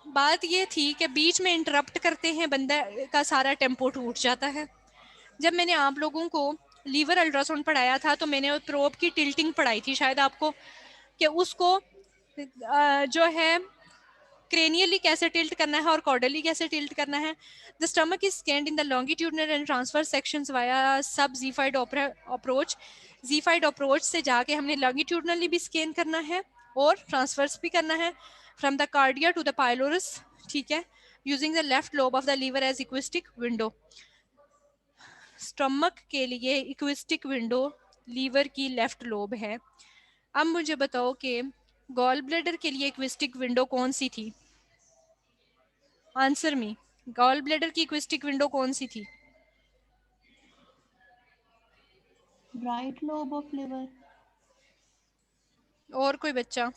बात ये थी कि बीच में इंटरप्ट करते हैं, बंदा का सारा टेम्पो टूट जाता है. जब मैंने आप लोगों को लीवर अल्ट्रासाउंड पढ़ाया था तो मैंने प्रोब की टिल्टिंग पढ़ाई थी शायद आपको, कि उसको जो है क्रेनियली कैसे टिल्ट करना है और कॉर्डली कैसे टिल्ट करना है. The stomach is scanned in the longitudinal and transfer sections via सब जीफाइड अप्रोच. जीफाइड अप्रोच से जाके हमने लॉन्गिट्यूडनली भी स्कैन करना है और ट्रांसफर्स भी करना है from the cardia to the pylorus. ठीक है. Using the left lobe of the liver as acoustic window. Stomach के लिए इक्विस्टिक विंडो लीवर की लेफ्ट लोब है. अब मुझे बताओ कि गॉल ब्लैडर के लिए इक्विस्टिक विंडो कौन सी थी? Answer me. गॉल ब्लैडर की इक्विस्टिक विंडो कौन सी थी? Right lobe of liver. और कोई बच्चा?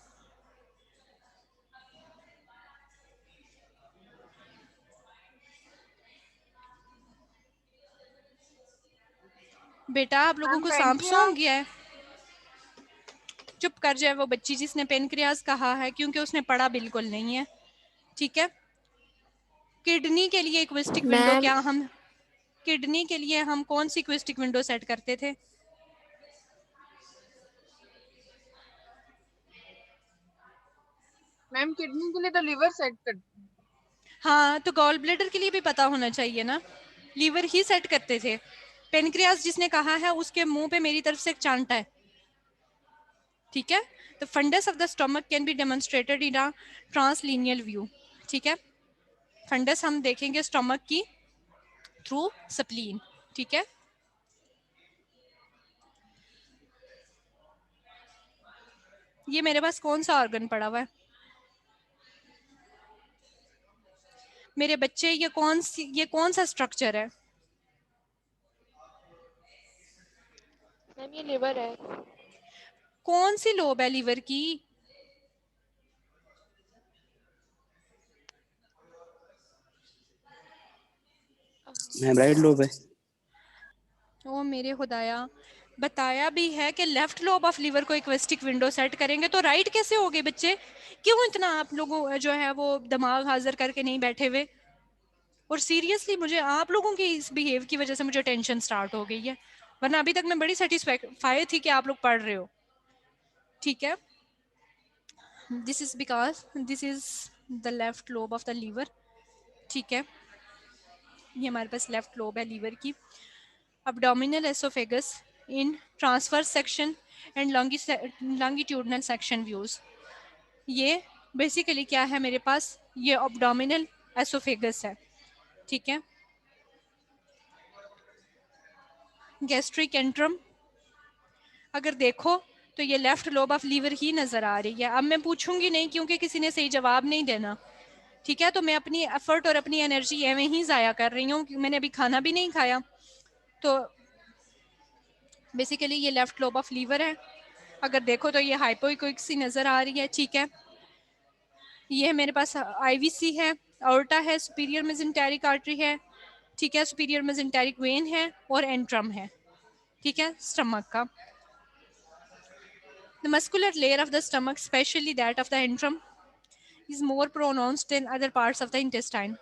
बेटा आप लोगों को सांप सूंघ गया है? चुप कर जाए वो बच्ची जिसने पेनक्रियाज कहा है, क्योंकि उसने पढ़ा बिल्कुल नहीं है. ठीक है. किडनी के लिए इक्विस्टिक विंडो क्या हम किडनी के लिए हम कौन सी इक्विस्टिक विंडो सेट करते थे? मैम किडनी के लिए तो लीवर सेट कर. हाँ, तो गॉल ब्लैडर के लिए भी पता होना चाहिए ना, लीवर ही सेट करते थे. पेनक्रियाज जिसने कहा है उसके मुंह पे मेरी तरफ से एक चांटा है. ठीक है. The fundus of the stomach can be demonstrated in a translinear view. ठीक है. फंडस हम देखेंगे स्टमक की थ्रू स्प्लीन. ठीक है. ये मेरे पास कौन सा ऑर्गन पड़ा हुआ है मेरे बच्चे? ये कौन सा स्ट्रक्चर है? मैम ये लिवर है. कौन सी लोब है लीवर की? मैम राइट लोब है. ओ मेरे खुदाया, बताया भी है कि लेफ्ट लोब ऑफ लीवर को इक्विस्टिक विंडो सेट करेंगे, तो राइट कैसे हो गए बच्चे? क्यों इतना आप लोगों जो है वो दिमाग हाजिर करके नहीं बैठे हुए? और सीरियसली मुझे आप लोगों के इस बिहेव की वजह से मुझे टेंशन स्टार्ट हो गई है, वरना अभी तक मैं बड़ी सेटिस्फाई थी कि आप लोग पढ़ रहे हो. ठीक है. This is because this is the left lobe of the liver. ठीक है. ये हमारे पास लेफ्ट लोब है लीवर की. abdominal esophagus in transverse section and longitudinal section views. ये बेसिकली क्या है मेरे पास? ये abdominal esophagus है. ठीक है. गैस्ट्रिक एंट्रम अगर देखो तो ये लेफ्ट लोब ऑफ लीवर ही नजर आ रही है. अब मैं पूछूंगी नहीं क्योंकि किसी ने सही जवाब नहीं देना. ठीक है. तो मैं अपनी एफर्ट और अपनी एनर्जी एवं ही जाया कर रही हूँ. मैंने अभी खाना भी नहीं खाया. तो बेसिकली ये लेफ्ट लोब ऑफ लीवर है. अगर देखो तो ये हाइपोइकोइक सी नजर आ रही है. ठीक है. ये मेरे पास आईवीसी है, अओर्टा है, सुपीरियर मेसेंटेरिक आर्टरी है. ठीक है. सुपीरियर मेसेंटेरिक वेन है और एंट्रम है. ठीक है. स्टमक का the muscular layer of the stomach, specially that of the antrum, is more pronounced than other parts of the intestine.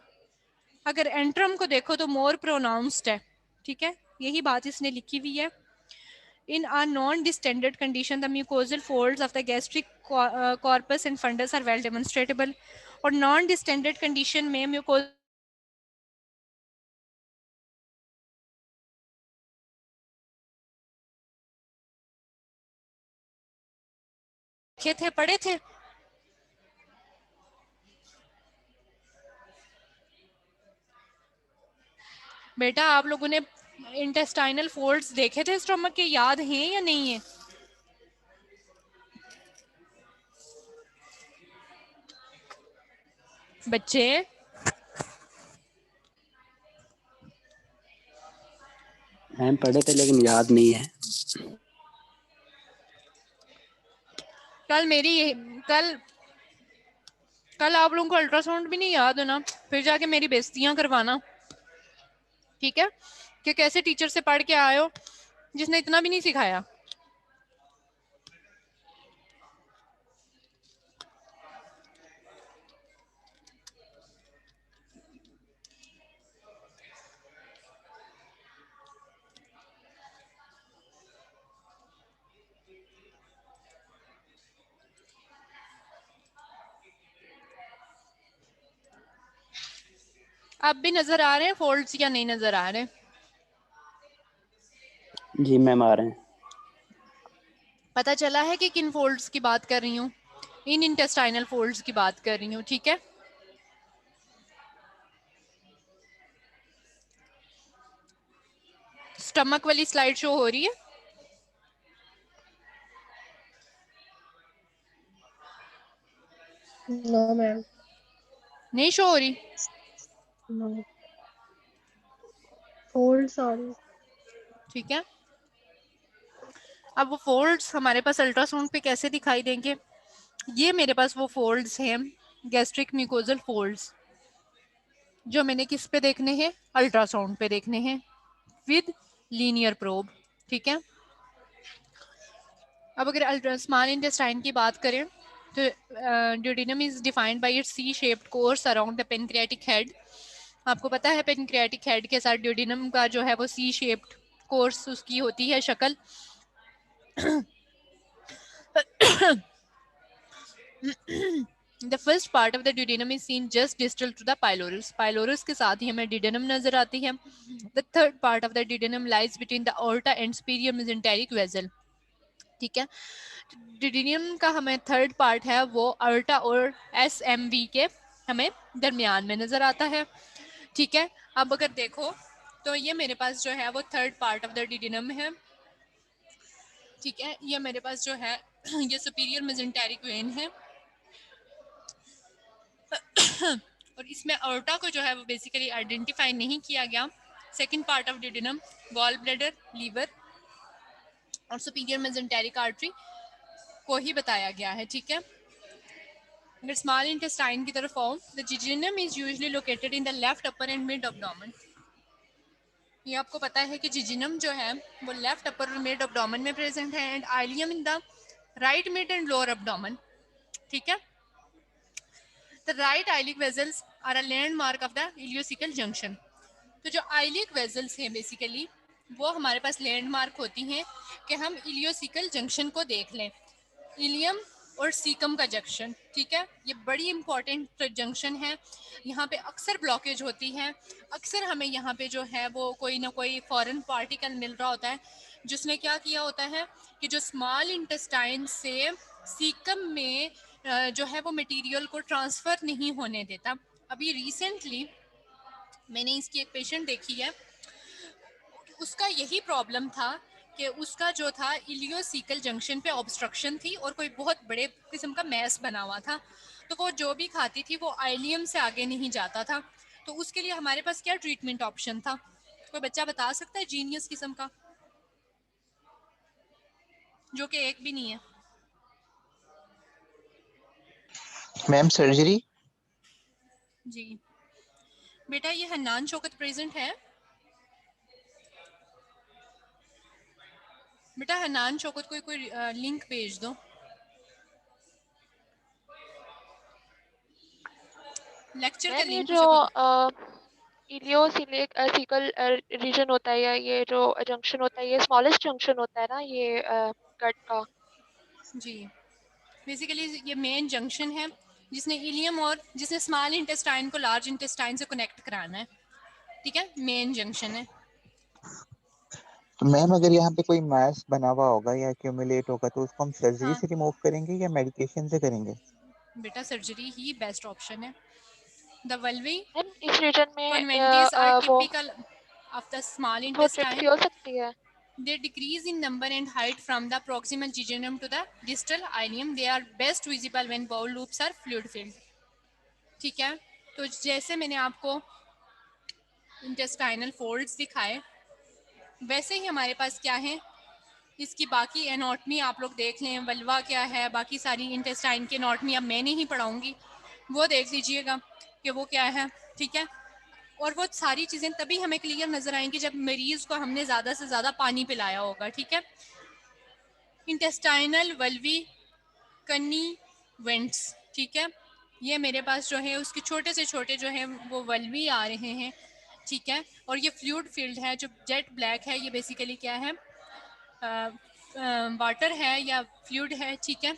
अगर एंट्रम को देखो तो मोर प्रोनाउंस्ड है. ठीक है. यही बात इसने लिखी हुई है. In a non-distended condition, the mucosal folds of the gastric corpus and fundus are well demonstrable. और non-distended condition में mucosal देखे थे, पढ़े थे? बेटा आप लोगों ने इंटेस्टाइनल फोल्ड्स देखे थे स्टमक के, याद हैं या नहीं है? बच्चे मैम पढ़े थे लेकिन याद नहीं है। कल आप लोगों को अल्ट्रासाउंड भी नहीं याद हो ना, फिर जाके मेरी बेइज्जतियां करवाना, ठीक है? कि कैसे टीचर से पढ़ के आए हो जिसने इतना भी नहीं सिखाया। अब भी नजर आ रहे हैं फोल्ड्स या नहीं नजर आ रहे? जी मैम आ रहे हैं। पता चला है कि किन फोल्ड्स की बात कर रही हूँ? इन इंटेस्टाइनल फोल्ड्स की बात कर रही हूँ, ठीक है? स्टमक वाली स्लाइड शो हो रही है? नो मैम, नहीं शो हो रही? No fold, sorry. ठीक है, अब वो फोल्ड्स हमारे पास अल्ट्रासाउंड पे कैसे दिखाई देंगे? ये मेरे पास वो फोल्ड्स हैं, गैस्ट्रिक म्यूकोजल फोल्ड्स, जो मैंने किस पे देखने हैं? अल्ट्रासाउंड पे देखने हैं विद लीनियर प्रोब, ठीक है? अब अगर स्मॉल इंटेस्टाइन की बात करें तो duodenum is defined by its C shaped course around the pancreatic head. आपको पता है पेनक्रियाटिक हेड के साथ ड्यूडेनम का जो है वो सी शेप्ड कोर्स उसकी होती है शक्ल। The first part of the duodenum is seen just distal to the pylorus. Pylorus के साथ ही हमें duodenum नजर आती है. The third part of the duodenum lies between the aorta and superior mesenteric vessel. ठीक है, duodenum का हमें थर्ड पार्ट है वो aorta और SMV के हमें दरमियान में नजर आता है, ठीक है? अब अगर देखो तो ये मेरे पास जो है वो third part of the duodenum है, ठीक है? ये मेरे पास जो है ये सुपीरियर मेसेंटेरिक वेन है और इसमें अorta को जो है वो बेसिकली आइडेंटिफाई नहीं किया गया। Second part of duodenum gall bladder, liver और सुपीरियर मेसेंटेरिक आर्टरी को ही बताया गया है, ठीक है? अगर स्मॉल इंटेस्टाइन की तरफ आओ, the jejunum is usually located in the left upper and mid abdomen. ये आपको पता है कि जिजिनम जो है वो लेफ्ट अपर और मिड एब्डोमेन में प्रेजेंट है and ileum in the right mid and lower abdomen, ठीक है? The right iliac vessels are a landmark of the ileocecal junction. तो जो आइलिक वेजल्स हैं बेसिकली वो हमारे पास लैंडमार्क होती हैं कि हम इलियोसिकल जंक्शन को देख लें, इलियम और सीकम का जंक्शन, ठीक है? ये बड़ी इंपॉर्टेंट जंक्शन है, यहाँ पे अक्सर ब्लॉकेज होती है, अक्सर हमें यहाँ पे जो है वो कोई ना कोई फॉरेन पार्टिकल मिल रहा होता है जिसने क्या किया होता है कि जो स्मॉल इंटेस्टाइन से सीकम में जो है वो मटेरियल को ट्रांसफ़र नहीं होने देता। अभी रिसेंटली मैंने इसकी एक पेशेंट देखी है, उसका यही प्रॉब्लम था कि उसका जो था इलियोसिकल जंक्शन पे ऑब्स्ट्रक्शन थी और कोई बहुत बड़े किस्म का मैस बना हुआ था, तो वो जो भी खाती थी वो आइलियम से आगे नहीं जाता था। तो उसके लिए हमारे पास क्या ट्रीटमेंट ऑप्शन था? कोई बच्चा बता सकता है जीनियस किस्म का, जो कि एक भी नहीं है? Ma'am surgery. जी बेटा, ये हन्नान शौकत प्रेजेंट है? बेटा हन्नान शौकत को कोई लिंक भेज दो। लेक्चर का मैम ये लिंक जो मुझे इलियोसिकल रीजन होता है या ये जो जंक्शन होता है ये स्मॉलेस्ट जंक्शन होता है ना ये गट का? जी बेसिकली ये मेन जंक्शन है जिसने इलियम और जिसने स्मॉल इंटेस्टाइन को लार्ज इंटेस्टाइन से कनेक्ट कराना है, ठीक है? मेन जंक्शन है। तो मैम अगर यहाँ पे कोई मास बना हुआ होगा या एक्यूमुलेट होगा तो उसको हम सर्जरी हाँ से रिमूव करेंगे या मेडिकेशन से करेंगे? बेटा, सर्जरी ही बेस्ट ऑप्शन है। द वल्वी मैम इस रीजन में कॉन्वेंटिस आर वो टिपिकल ऑफ द स्मॉल वो ट्रिप्सी इंटेस्टाइन। हो सकती है। They decrease in number and height from the proximal jejunum to the distal ileum. They are best visible when bowel loops are fluid filled. ठीक है, तो जैसे मैंने आपको इंटेस्टाइनल फोल्ड्स दिखाए, वैसे ही हमारे पास क्या है, इसकी बाकी एनाटॉमी आप लोग देख लें, वल्वा क्या है, बाकी सारी इंटेस्टाइन की एनाटॉमी अब मैं नहीं पढ़ाऊंगी, वो देख लीजिएगा कि वो क्या है। ठीक है, और वो सारी चीज़ें तभी हमें क्लियर नजर आएंगी जब मरीज को हमने ज़्यादा से ज़्यादा पानी पिलाया होगा। ठीक है, इंटेस्टाइनल वल्वी कनी वेंट्स, ठीक है, ये मेरे पास जो है उसके छोटे से छोटे जो है वो वल्वी आ रहे हैं। ठीक है, और ये फ्लूइड फील्ड है जो जेट ब्लैक है, ये बेसिकली क्या है, वाटर है या फ्लूइड है। ठीक है,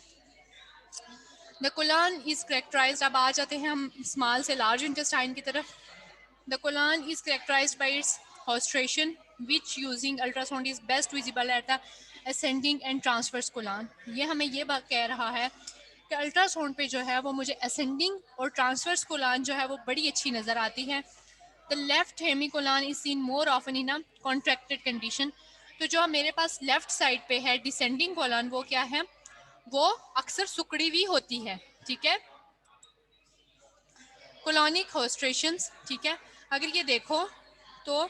द कोलन इज करेक्टराइज्ड, अब आ जाते हैं हम स्मॉल से लार्ज इंटेस्टाइन की तरफ। The colon is characterised bye it's hostration which using ultrasound is best visible at the ascending and transverse colon। ये हमें ये बात कह रहा है कि अल्ट्रासाउंड पे जो है वो मुझे असेंडिंग और ट्रांसवर्स कोलन जो है वो बड़ी अच्छी नज़र आती है। The left hemicolon is seen more often in a contracted condition. तो जो मेरे पास लेफ्ट साइड पे है डिसेंडिंग कोलन, वो क्या है, वो अक्सर सुकड़ी हुई होती है। ठीक है, कोलोनिक होस्ट्रेशंस। ठीक है, अगर ये देखो तो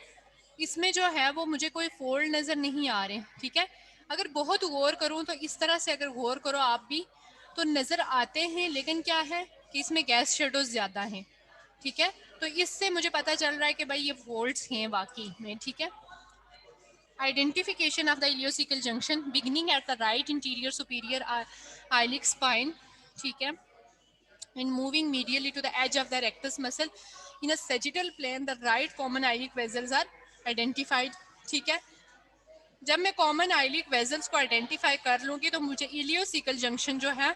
इसमें जो है वो मुझे कोई फोल्ड नज़र नहीं आ रहे। ठीक है, अगर बहुत गौर करूँ तो इस तरह से अगर गौर करो आप भी तो नज़र आते हैं, लेकिन क्या है कि इसमें गैस शेडोज ज़्यादा हैं। ठीक है, तो इससे मुझे पता चल रहा है कि भाई ये फोल्ड्स हैं वाकई में। ठीक है, identification of the ileocaecal junction beginning at the right interior superior iliac spine. ठीक है, and moving medially to the edge of the rectus muscle in a sagittal plane the right common iliac vessels are identified। ठीक है, जब मैं कॉमन आइलिक वेजल्स को आइडेंटिफाई कर लूँगी तो मुझे इलियोसिकल जंक्शन जो है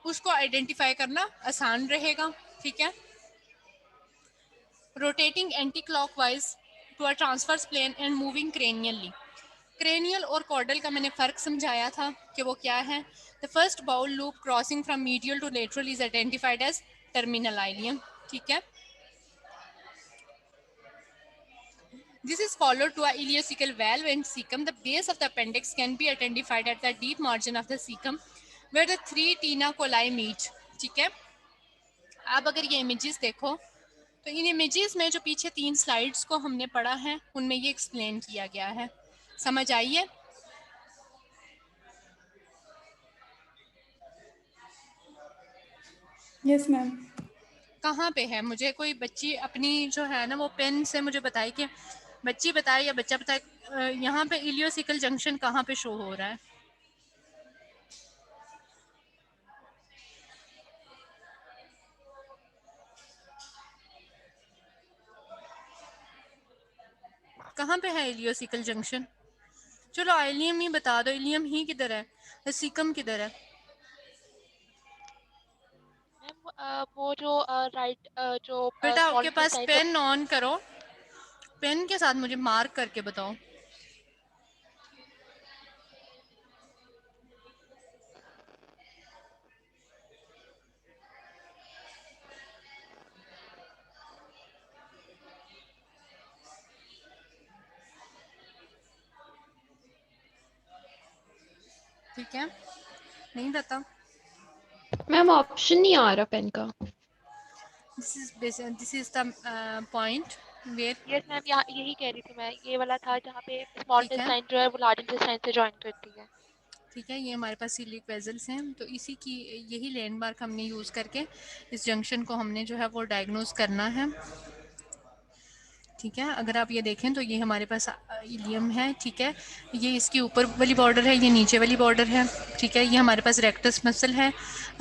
उसको आइडेंटिफाई करना आसान रहेगा। ठीक है, rotating anti clockwise to a transverse plane and moving cranially. Cranial और कॉर्डल का मैंने फ़र्क समझाया था कि वो क्या है। The first bowel loop crossing from medial to lateral is identified as terminal ileum. ठीक है, this is followed to a ileocecal valve and cecum. The base of the appendix can be identified at the deep margin of the cecum where the three tena coli meet। ठीक है, अब अगर ये इमेजेस देखो तो इन इमेजेस में जो पीछे 3 स्लाइड्स को हमने पढ़ा है उनमें ये एक्सप्लेन किया गया है। समझ आइए? Yes ma'am. कहाँ पे है, मुझे कोई बच्ची अपनी जो है ना वो पेन से मुझे बताए कि बच्ची बताए या बच्चा बताए यहाँ पे इलियोसिकल जंक्शन कहाँ पे शो हो रहा है। कहाँ पे है इलियोसिकल जंक्शन? चलो आइलियम ही बता दो, इलियम ही किधर है, सीकम किधर है? वो जो राइट जो बेटा स्मॉल आपके पास इंटेस्टाइन से पेन ऑन करो, पेन के साथ मुझे मार्क करके बताओ। ठीक है, नहीं पता। मैम ऑप्शन नहीं आ रहा पेन का। This is the point where. Yes ma'am, यहाँ यही कह रही थी मैं, ये वाला था जहाँ पे स्मॉल ठीक है, इंटेस्टाइन जो है वो लार्ज इंटेस्टाइन से जॉइंट होती है। ठीक है, ये हमारे पास सिलिक वेजल्स हैं, तो इसी की यही लैंडमार्क हमने यूज़ करके इस जंक्शन को हमने जो है वो डायग्नोज करना है। ठीक है, अगर आप ये देखें तो ये हमारे पास इलियम है। ठीक है, ये इसकी ऊपर वाली बॉर्डर है, ये नीचे वाली बॉर्डर है। ठीक है, ये हमारे पास रेक्टस मसल है,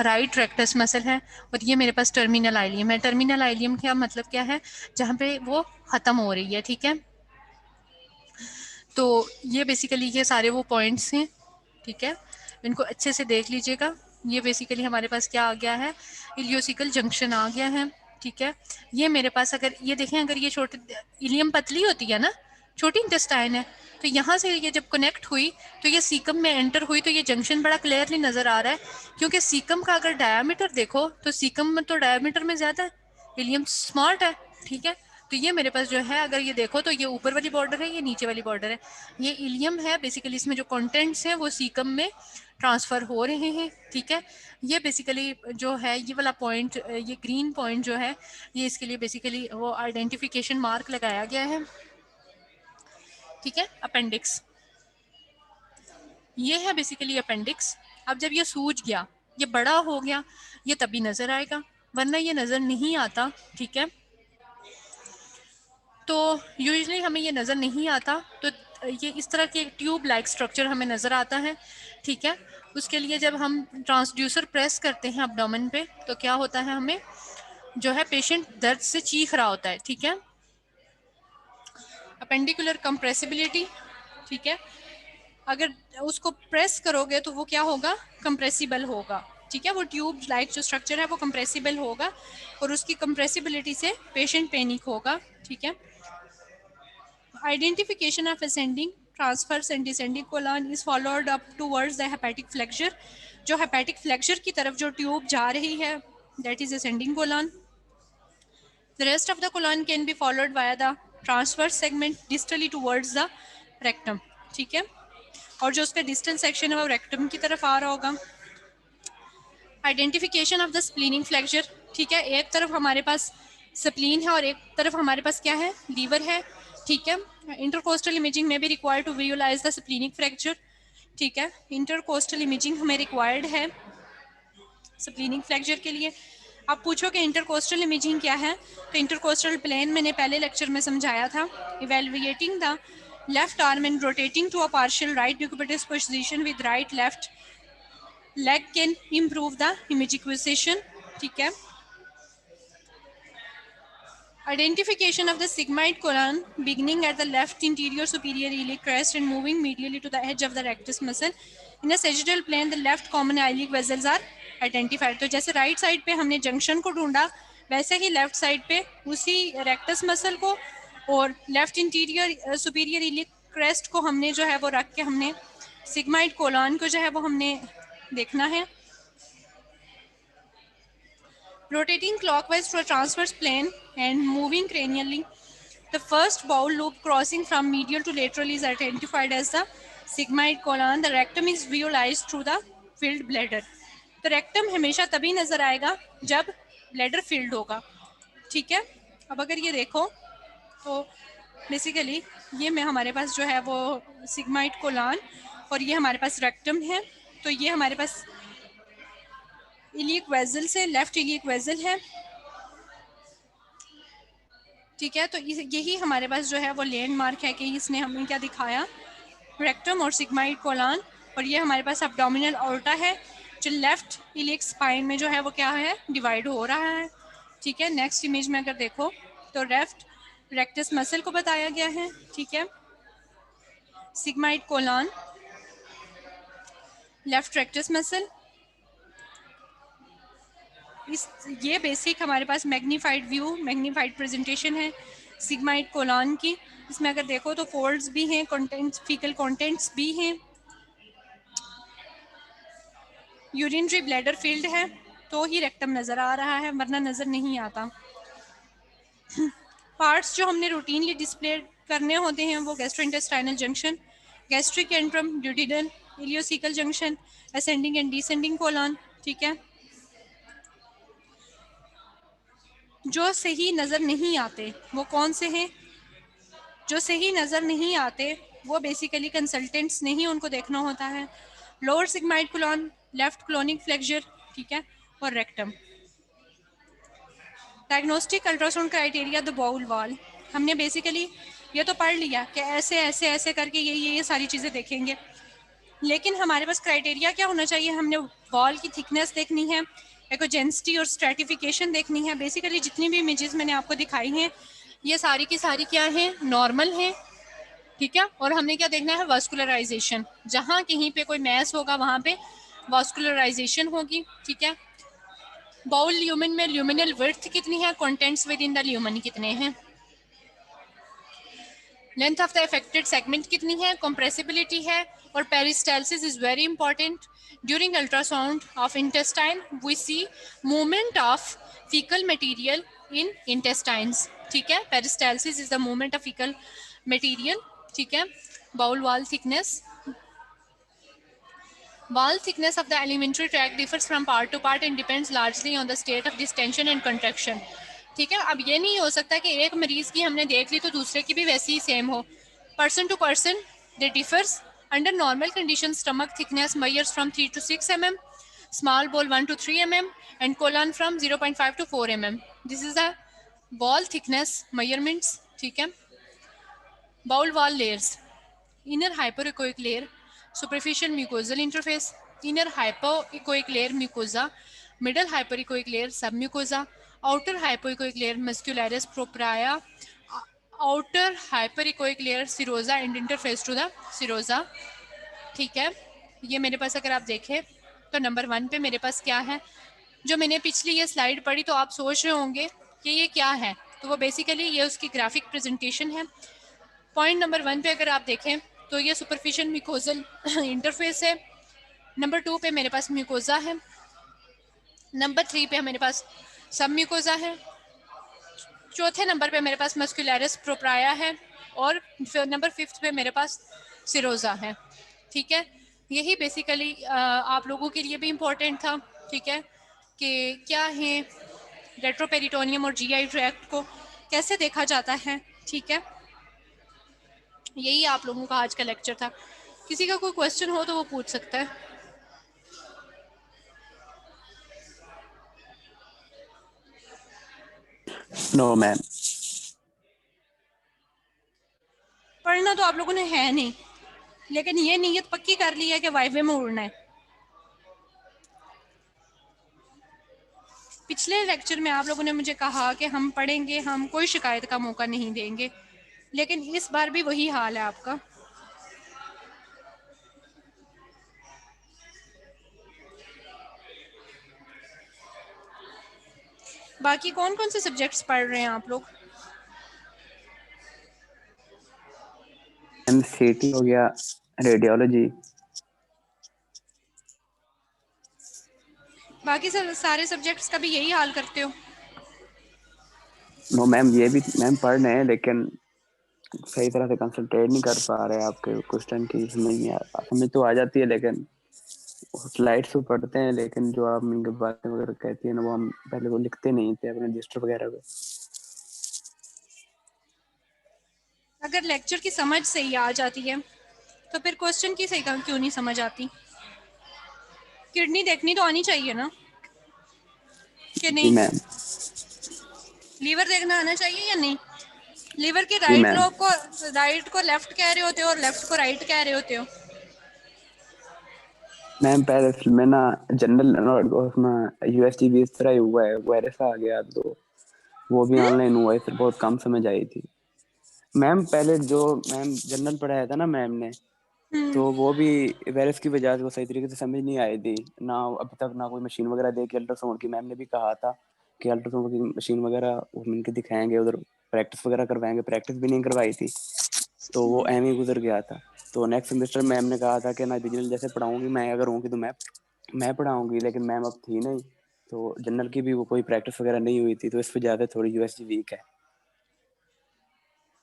राइट रेक्टस मसल है, और ये मेरे पास टर्मिनल आइलियम है। टर्मिनल आइलियम का मतलब क्या है, जहाँ पे वो ख़त्म हो रही है। ठीक है, तो ये बेसिकली ये सारे वो पॉइंट्स हैं। ठीक है, इनको अच्छे से देख लीजिएगा। ये बेसिकली हमारे पास क्या आ गया है, इलियोसिकल जंक्शन आ गया है। ठीक है, ये मेरे पास अगर ये देखें, अगर ये छोटे इलियम पतली होती है ना, छोटी इंटेस्टाइन है। तो यहाँ से ये जब कनेक्ट हुई तो ये सीकम में एंटर हुई, तो ये जंक्शन बड़ा क्लियरली नज़र आ रहा है, क्योंकि सीकम का अगर डायमीटर देखो तो सीकम में तो डायमीटर में ज़्यादा है, इलियम स्मॉल है, ठीक है। तो ये मेरे पास जो है, अगर ये देखो तो ये ऊपर वाली बॉर्डर है, ये नीचे वाली बॉर्डर है, ये इलियम है। बेसिकली इसमें जो कंटेंट्स हैं वो सीकम में ट्रांसफ़र हो रहे हैं, ठीक है। ये बेसिकली जो है ये वाला पॉइंट, ये ग्रीन पॉइंट जो है, ये इसके लिए बेसिकली वो आइडेंटिफिकेशन मार्क लगाया गया है, ठीक है। अपेंडिक्स, ये है बेसिकली अपेंडिक्स। अब जब ये सूज गया, ये बड़ा हो गया, ये तभी नज़र आएगा, वरना ये नज़र नहीं आता, ठीक है। तो यूजुअली हमें ये नज़र नहीं आता, तो ये इस तरह के ट्यूब लाइक स्ट्रक्चर हमें नज़र आता है, ठीक है। उसके लिए जब हम ट्रांसड्यूसर प्रेस करते हैं एब्डोमेन पे, तो क्या होता है, हमें जो है पेशेंट दर्द से चीख रहा होता है, ठीक है। अपेंडिकुलर कंप्रेसिबिलिटी, ठीक है, अगर उसको प्रेस करोगे तो वो क्या होगा, कंप्रेसिबल होगा, ठीक है। वो ट्यूब लाइक जो स्ट्रक्चर है वो कंप्रेसिबल होगा, और उसकी कंप्रेसिबिलिटी से पेशेंट पैनिक होगा, ठीक है। Identification of ascending, transverse and descending colon is followed up towards the hepatic flexure. जो hepatic flexure की तरफ जो ट्यूब जा रही है, that is ascending colon. The rest of the colon can be followed via the transverse segment distally towards the rectum, ठीक है। और जो उसका distal section है वो rectum की तरफ आ रहा होगा। Identification of the splenic flexure, ठीक है, एक तरफ हमारे पास स्प्लीन है और एक तरफ हमारे पास क्या है, लीवर है, ठीक है। इंटरकोस्टल इमेजिंग में भी required to visualise the splenic fracture, ठीक है। इंटरकोस्टल इमेजिंग हमें रिक्वायर्ड है स्प्लीनिक फ्रैक्चर के लिए। आप पूछो कि इंटरकोस्टल इमेजिंग क्या है, तो इंटरकोस्टल प्लेन मैंने पहले लेक्चर में समझाया था। Evaluating the left arm and rotating to a partial right decubitus position with right left leg can improve the image acquisition, ठीक है। Identification of the sigmoid colon beginning at the left interior superior iliac crest and moving medially to the edge of the rectus muscle. In the sagittal plane, the left common iliac vessels are identified. तो जैसे राइट साइड पे हमने जंक्शन को ढूंढा, वैसे ही लेफ्ट साइड पे उसी रेक्टस मसल को और left interior superior iliac crest को हमने जो है वो रख के हमने सिग्माइड कोलन को जो है वो हमने देखना है। Rotating clockwise to a transverse plane and moving cranially, the first bowel loop crossing from medial to lateral is identified as the sigmoid colon. The rectum is visualized through the filled bladder. तो rectum हमेशा तभी नजर आएगा जब bladder filled होगा, ठीक है। अब अगर ये देखो तो बेसिकली ये में हमारे पास जो है वो sigmoid colon और ये हमारे पास rectum है, तो ये हमारे पास इलियक वेजल से लेफ्ट इलियक वेजल है, ठीक है। तो यही हमारे पास जो है वो लैंडमार्क है कि इसने हमें क्या दिखाया, रेक्टम और सिग्माइड कोलन, और ये हमारे पास एब्डोमिनल ऑर्टा है जो लेफ्ट इलियक स्पाइन में जो है वो क्या है, डिवाइड हो रहा है, ठीक है। नेक्स्ट इमेज में अगर देखो तो लेफ्ट रेक्टस मसल को बताया गया है, ठीक है। Sigmoid colon, left rectus muscle, ये बेसिक हमारे पास मैग्नीफाइड व्यू, मैग्नीफाइड प्रेजेंटेशन है सिग्माइड कोलन की। इसमें अगर देखो तो फोल्ड्स भी हैं, कंटेंट्स, फीकल कंटेंट्स भी हैं, यूरिनरी ब्लैडर फील्ड है, तो ही रेक्टम नज़र आ रहा है, वरना नज़र नहीं आता। पार्ट्स जो हमने रूटीनली डिस्प्ले करने होते हैं वो gastrointestinal junction, gastric antrum, duodenal, ileocaecal junction, ascending and descending colon, ठीक है। जो सही नज़र नहीं आते वो कौन से हैं, जो सही नज़र नहीं आते वो बेसिकली कंसल्टेंट्स नहीं उनको देखना होता है। Lower sigmoid colon, left colonic flexure, ठीक है, और rectum. Diagnostic ultrasound criteria the bowel wall, हमने बेसिकली ये तो पढ़ लिया कि ऐसे ऐसे ऐसे करके ये सारी चीज़ें देखेंगे, लेकिन हमारे पास क्राइटेरिया क्या होना चाहिए, हमने वॉल की थिकनेस देखनी है, एकोजेंसिटी और स्ट्रेटिफिकेशन देखनी है। बेसिकली जितनी भी इमेजेस मैंने आपको दिखाई हैं ये सारी की सारी क्या है, नॉर्मल है, ठीक है। और हमने क्या देखना है, वास्कुलराइजेशन, जहाँ कहीं पे कोई मैस होगा वहाँ पे वास्कुलराइजेशन होगी, ठीक है। बाउल ल्यूमेन में ल्यूमिनल विड्थ कितनी है, contents within the lumen कितने हैं। Length of the affected segment कितनी है, कंप्रेसिबिलिटी है, और peristalsis is very important. During ultrasound of intestine we see movement of faecal material in intestines. ठीक है, peristalsis is the movement of faecal material. ठीक है. Bowel wall thickness. Wall thickness of the alimentary tract differs from part to part and depends largely on the state of distension and contraction. ठीक है. अब ये नहीं हो सकता कि एक मरीज की हमने देख ली तो दूसरे की भी वैसी ही सेम हो. Person to person they differs. Under normal conditions stomach thickness measures from 3 to 6 mm, small bowel 1 to 3 mm and colon from 0.5 to 4 mm. This is the wall thickness measurements. ठीक है. Bowel wall layers. Inner hyperechoic layer, superficial mucosal interface, inner hypoechoic layer mucosa, middle hyperechoic layer submucosa, outer hypoechoic layer muscularis propria, outer hyperechoic layer serosa and interface to the serosa. ठीक है. ये मेरे पास अगर आप देखें तो नंबर 1 पे मेरे पास क्या है, जो मैंने पिछली ये स्लाइड पढ़ी तो आप सोच रहे होंगे कि ये क्या है, तो वो बेसिकली ये उसकी ग्राफिक प्रेजेंटेशन है. पॉइंट नंबर 1 पे अगर आप देखें तो ये सुपरफिशियल म्यूकोजल इंटरफेस है. नंबर 2 पे मेरे पास म्यूकोजा है. नंबर 3 पे मेरे पास सब म्यूकोजा है. चौथे नंबर पे मेरे पास मस्कुलरिस प्रोप्राया है और नंबर 5 पे मेरे पास सिरोजा है. ठीक है. यही बेसिकली आप लोगों के लिए भी इम्पोर्टेंट था. ठीक है, कि क्या है रेट्रोपेरिटोनियम और जीआई ट्रैक्ट को कैसे देखा जाता है. ठीक है, यही आप लोगों का आज का लेक्चर था. किसी का कोई क्वेश्चन हो तो वो पूछ सकता है. No ma'am. पढ़ना तो आप लोगों ने है नहीं, लेकिन ये नीयत पक्की कर ली है कि वाइवे में उड़ना है. पिछले लेक्चर में आप लोगों ने मुझे कहा कि हम पढ़ेंगे, हम कोई शिकायत का मौका नहीं देंगे, लेकिन इस बार भी वही हाल है आपका. बाकी कौन कौन से सब्जेक्ट्स पढ़ रहे हैं आप लोग? एमसीटी हो गया, रेडियोलॉजी. बाकी सारे सब्जेक्ट्स का भी यही हाल करते हो? नो मैम, ये भी मैम पढ़ रहे हैं लेकिन सही तरह से कंसंट्रेट नहीं कर पा रहे. आपके क्वेश्चन की समझ तो आ जाती है, लेकिन स्लाइड्स तो पढ़ते हैं, लेकिन जो आप इनके बातें वगैरह कहती है ना, वो हम पहले वो लिखते नहीं थे अपने रजिस्टर वगैरह पे. अगर लेक्चर की समझ सही आ जाती है तो फिर क्वेश्चन की सही क्यों नहीं समझ आती? किडनी देखनी तो आनी चाहिए ना, कि नहीं? मैम. लीवर देखना आना चाहिए या नहीं? लीवर के जी राइट को लेफ्ट कह रहे होते हो और लेफ्ट को राइट कह रहे होते हो. मैम पहले में ना जनरल उसमें यूएसटी भी इस तरह ही हुआ है, वायरस आ गया तो वो भी ऑनलाइन हुआ है, फिर बहुत कम समझ आई थी. मैम पहले जो मैम जनरल पढ़ाया था ना मैम ने, तो वो भी वायरस की वजह से वो सही तरीके से समझ नहीं आई थी ना. अब तक ना कोई मशीन वगैरह दे के अल्ट्रासाउंड की, मैम ने भी कहा था कि अल्ट्रासाउंड की मशीन वगैरह उनके दिखाएंगे, उधर प्रैक्टिस वगैरह करवाएंगे. प्रैक्टिस भी नहीं करवाई थी, तो वो एम ही गुजर गया था. तो नेक्स्ट सेमेस्टर मैम ने कहा था कि ना रीजनल जैसे पढ़ाऊंगी मैं, अगर होंगी तो मैं पढ़ाऊंगी, लेकिन मैम अब थी नहीं, तो जनरल की भी वो कोई प्रैक्टिस वगैरह नहीं हुई थी, तो इस वजह से थोड़ी यूएसजी वीक है.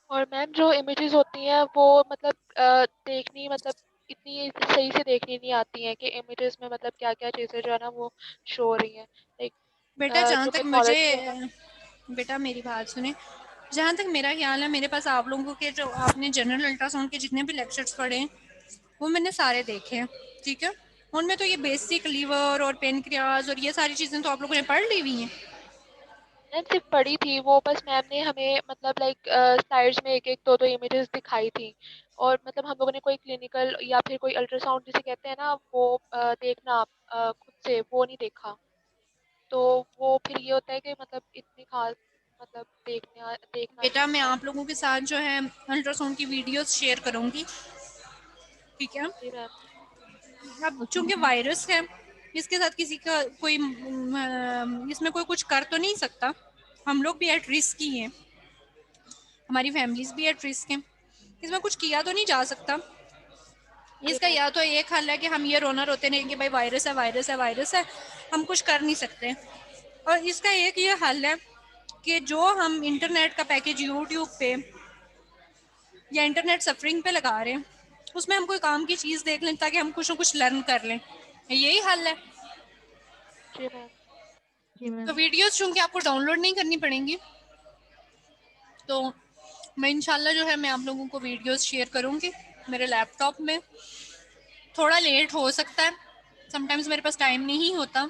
और मैम जो इमेजेस होती हैं वो मतलब देखनी मतलब इतनी सही से देखनी नहीं आती हैं कि इमेजेस में मतलब क्या क्या चीज़ें जो है ना वो शो हो रही हैं. लाइक बेटा जहाँ जो तक पैथोलॉजी बेटा मेरी बात सुने, जहाँ तक मेरा ख्याल है, मेरे पास आप लोगों के जो आपने जनरल अल्ट्रासाउंड के जितने भी लेक्चर्स पढ़े हैं वो मैंने सारे देखे हैं. ठीक है, उनमें तो ये बेसिक लीवर और पेनक्रियाज और ये सारी चीज़ें तो आप लोगों ने पढ़ ली हुई हैं. मैम सिर्फ पढ़ी थी वो, बस मैम ने हमें मतलब लाइक स्लाइड्स में एक एक दो दो इमेजेस दिखाई थी, और मतलब हम लोगों ने कोई क्लिनिकल या फिर कोई अल्ट्रासाउंड जिसे कहते हैं ना वो देखना खुद से वो नहीं देखा. तो वो फिर ये होता है कि मतलब इतनी खास मतलब देखना बेटा नहीं मैं आता. आप लोगों के साथ जो है अल्ट्रासाउंड की वीडियोस शेयर करूँगी. ठीक है. जी मैम. अब चूंकि वायरस है, इसके साथ किसी का कोई इसमें कोई कुछ कर तो नहीं सकता. हम लोग भी एट रिस्क ही हैं, हमारी फैमिलीज भी एट रिस्क हैं. इसमें कुछ किया तो नहीं जा सकता। इसका या तो एक हल है कि हम ये रोना रोते नहीं कि भाई वायरस है वायरस है वायरस है, हम कुछ कर नहीं सकते। और इसका एक ये हल है कि जो हम इंटरनेट का पैकेज यूट्यूब पे या इंटरनेट सफरिंग पे लगा रहे हैं, उसमें हम कोई काम की चीज़ देख लें ताकि हम कुछ ना कुछ लर्न कर लें। यही हल है। तो वीडियोस चूंकि आपको डाउनलोड नहीं करनी पड़ेंगी, तो मैं इंशाल्लाह जो है मैं आप लोगों को वीडियोस शेयर करूँगी मेरे लैपटॉप में। थोड़ा लेट हो सकता है, समटाइम्स मेरे पास टाइम नहीं होता।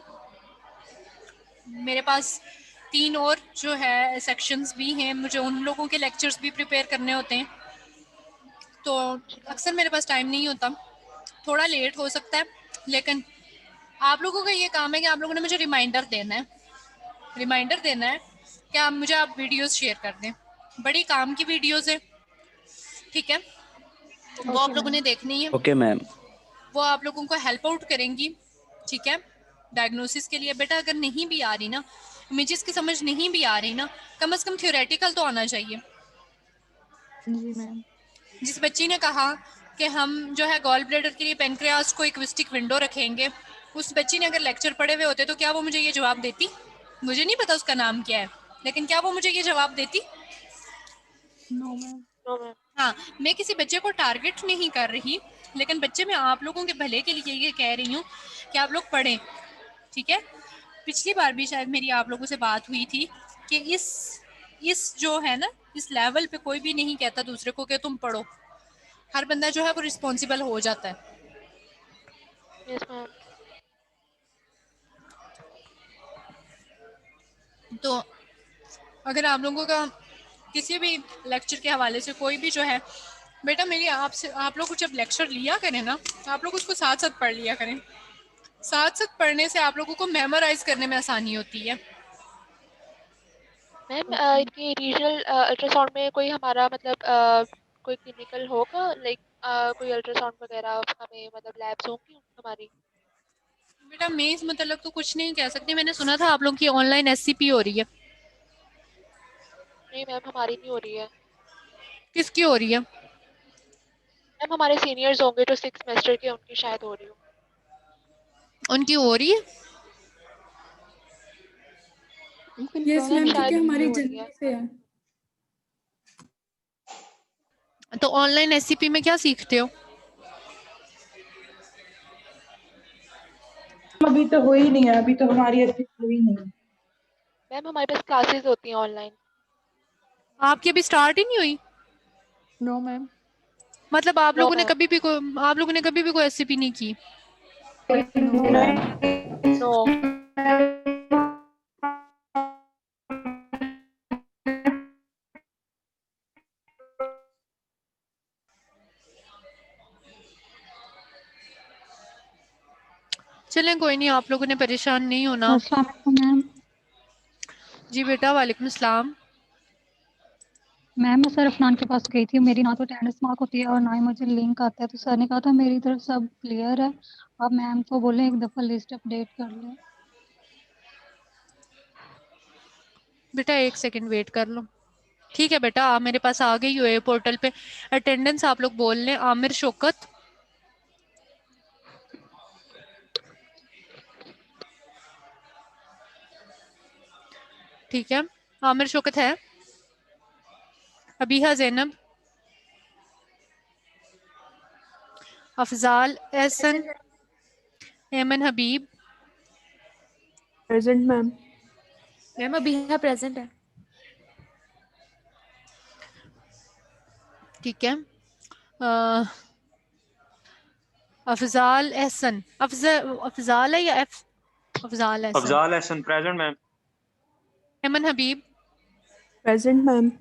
मेरे पास 3 और जो है सेक्शंस भी हैं, मुझे उन लोगों के लेक्चर्स भी प्रिपेयर करने होते हैं, तो अक्सर मेरे पास टाइम नहीं होता, थोड़ा लेट हो सकता है। लेकिन आप लोगों का ये काम है कि आप लोगों ने मुझे रिमाइंडर देना है कि आप मुझे वीडियोस शेयर कर दें। बड़ी काम की वीडियोस है, ठीक है, वो आप लोगों ने देखनी है। Okay ma'am. वो आप लोगों को हेल्प आउट करेंगी, ठीक है, डायग्नोसिस के लिए। बेटा अगर नहीं भी आ रही ना, इमेजेस की समझ नहीं भी आ रही ना, कम से कम थ्योरेटिकल तो आना चाहिए। जी मैम। जिस बच्ची ने कहा कि हम जो है गॉल ब्लैडर के लिए पेनक्रियास को इक्विस्टिक विंडो रखेंगे, उस बच्ची ने अगर लेक्चर पढ़े हुए होते तो क्या वो मुझे ये जवाब देती? मुझे नहीं पता उसका नाम क्या है, लेकिन क्या वो मुझे ये जवाब देती? No ma'am. हाँ, मैं किसी बच्चे को टारगेट नहीं कर रही, लेकिन बच्चे मैं आप लोगों के भले के लिए ये कह रही हूँ कि आप लोग पढ़ें, ठीक है। पिछली बार भी शायद मेरी आप लोगों से बात हुई थी कि इस जो है ना, इस लेवल पे कोई भी नहीं कहता दूसरे को कि तुम पढ़ो, हर बंदा जो है वो रिस्पॉन्सिबल हो जाता है। Yes ma'am. तो अगर आप लोगों का किसी भी लेक्चर के हवाले से कोई भी जो है, बेटा मेरी आपसे, आप लोग जब लेक्चर लिया करें ना, आप लोग उसको साथ साथ पढ़ लिया करें। साथ साथ पढ़ने से आप लोगों को मेमोराइज करने में आसानी होती है। मैम इनकी रीजनल अल्ट्रासाउंड में कोई हमारा मतलब कोई क्लिनिकल होगा, लाइक कोई अल्ट्रासाउंड वगैरह हमें मतलब लैब्स होंगी हमारी? बेटा मैं इस मतलब तो कुछ नहीं कह सकती। मैंने सुना था आप लोग की ऑनलाइन एससीपी हो रही है। नहीं मैम, हमारी नहीं हो रही है। किसकी हो रही है? मैम हमारे सीनियर्स होंगे जो 6 सेमेस्टर के, उनकी शायद हो रही हो। उनकी हो रही है? यस मैम, क्योंकि शायद उनकी हमारी हो रही जनवरी है। से है। तो ऑनलाइन एससीपी में क्या सीखते हो? अभी तो हो ही नहीं है, अभी तो हमारी अच्छी हुई नहीं है। मैम हमारे पास क्लासेस होती हैं ऑनलाइन। आपकी अभी स्टार्ट ही नहीं हुई? No ma'am. मतलब आप नो लोगों ने मैम। कभी भी कोई एससीपी नहीं की? No ma'am. नो। चलें कोई नहीं, आप लोगों ने परेशान नहीं होना। अस्सलाम वालेकुम मैम। जी बेटा, वालेकुम सलाम। मैम मैं सर अफनान के पास गई थी, मेरी ना तो अटेंडेंस मार्क होती है और ना ही मुझे लिंक आता है, तो सर ने कहा था मेरी तरफ सब क्लियर है, आप मैम को बोलें एक दफ़ा लिस्ट अपडेट कर लें। बेटा एक सेकंड वेट कर लो। ठीक है बेटा, आप मेरे पास आ गई हो पोर्टल पे। अटेंडेंस आप लोग बोल लें आमिर शौकत। ठीक है, आमिर शौकत है। Abiha Zainab, Afzal Ehsan, Aiman Habib. Present ma'am. Ma'am Abiha present है। ठीक है, अफजाल एहसन, अफजाल है या Afzal Ehsan? Afzal Ehsan present ma'am. Aiman Habib present ma'am.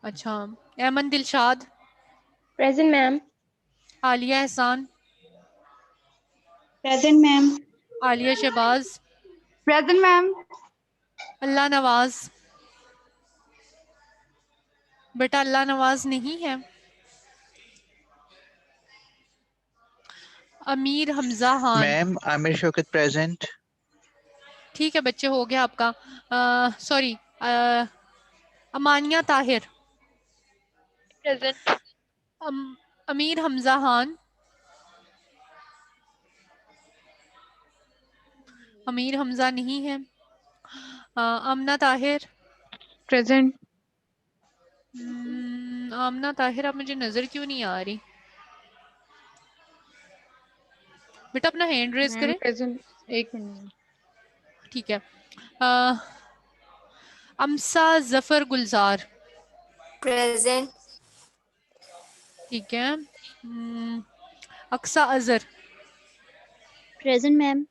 अच्छा, एमन Dilshad, present ma'am. Aliya Ehsan, present ma'am. Aliya Shahbaz, present ma'am. Allah Nawaz. बेटा अल्लाह नवाज नहीं है। अमीर हमजा खान। Ma'am Aamir Shaukat present. ठीक है बच्चे, हो गया आपका। सॉरी, अमानिया ताहिर। प्रेजेंट। अमीर हमजा खान, अमीर हमजा नहीं है। आमना ताहिर, प्रेजेंट। आमना ताहिर अब मुझे नजर क्यों नहीं आ रही? बेटा अपना हैंड रेज मैम करें। प्रेजेंट। एक मिनट। ठीक है। अमसा जफर गुलजार, प्रेजेंट। ठीक है। Aqsa Azhar, present ma'am.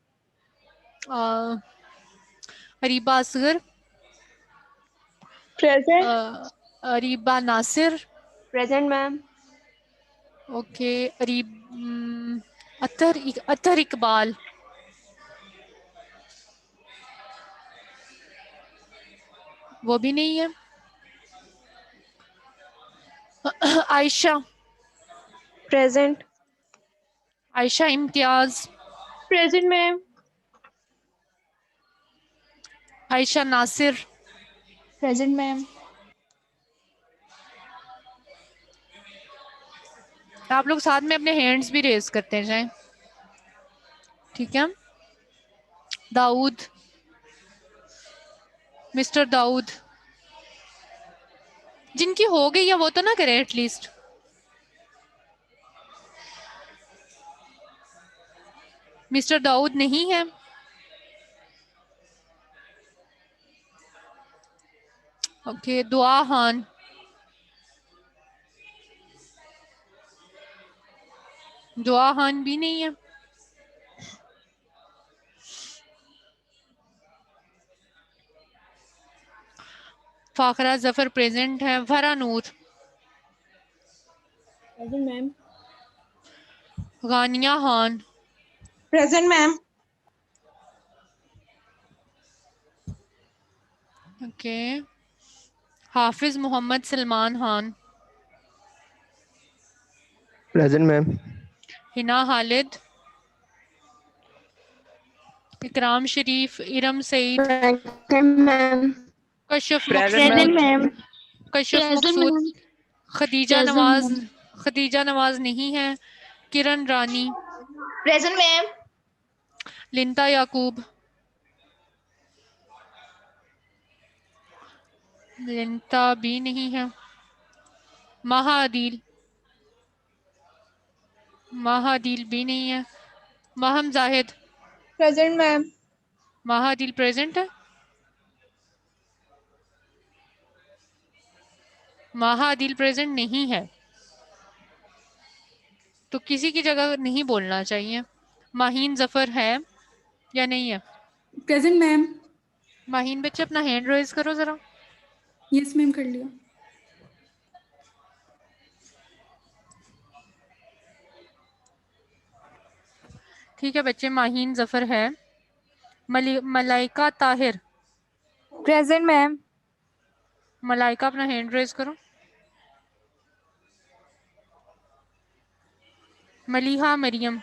Areeba Asghar, present. Areeba Nasir, present ma'am. Okay. Attar Iqbal, वो भी नहीं है। Ayesha, present. Ayesha Imtiaz, present ma'am. Ayesha Nasir, present ma'am. आप लोग साथ में अपने हैंड्स भी रेज करते जाएं, ठीक है। दाऊद, मिस्टर दाऊद, जिनकी हो गई है वो तो ना करें एटलीस्ट। मिस्टर दाऊद नहीं है। ओके। दुआ खान, दुआ खान भी नहीं है। फाखरा जफर प्रेजेंट है। Fara Noor, present ma'am. Ghania Khan, present ma'am. Okay. Hafiz Mohammad Salman Khan, present ma'am. Hina Khalid, Ikram Sharif, Iram Saeed, ma'am. Kashaf present Maqsood, ma'am. Kashaf present Maqsood, ma'am. Khadija present Nawaz, ma'am. Khadija Nawaz नहीं है। किरण रानी, प्रेजेंट मैम। लिंता याकूब, लिंता भी नहीं है। माहा अदील, माहा अदील भी नहीं है। Maham Zahid, present ma'am. माहा अदील प्रेजेंट है। माहा अदील प्रेजेंट नहीं है, तो किसी की जगह नहीं बोलना चाहिए। माहीन जफर है या नहीं है? Present ma'am. माहीन बच्चे अपना हैंड रेज करो जरा। यस मैम, कर लिया। ठीक है बच्चे, माहीन जफर है। Malaika Tahir, present ma'am. मलाइका अपना हैंड रेज करो। Maliha Maryam,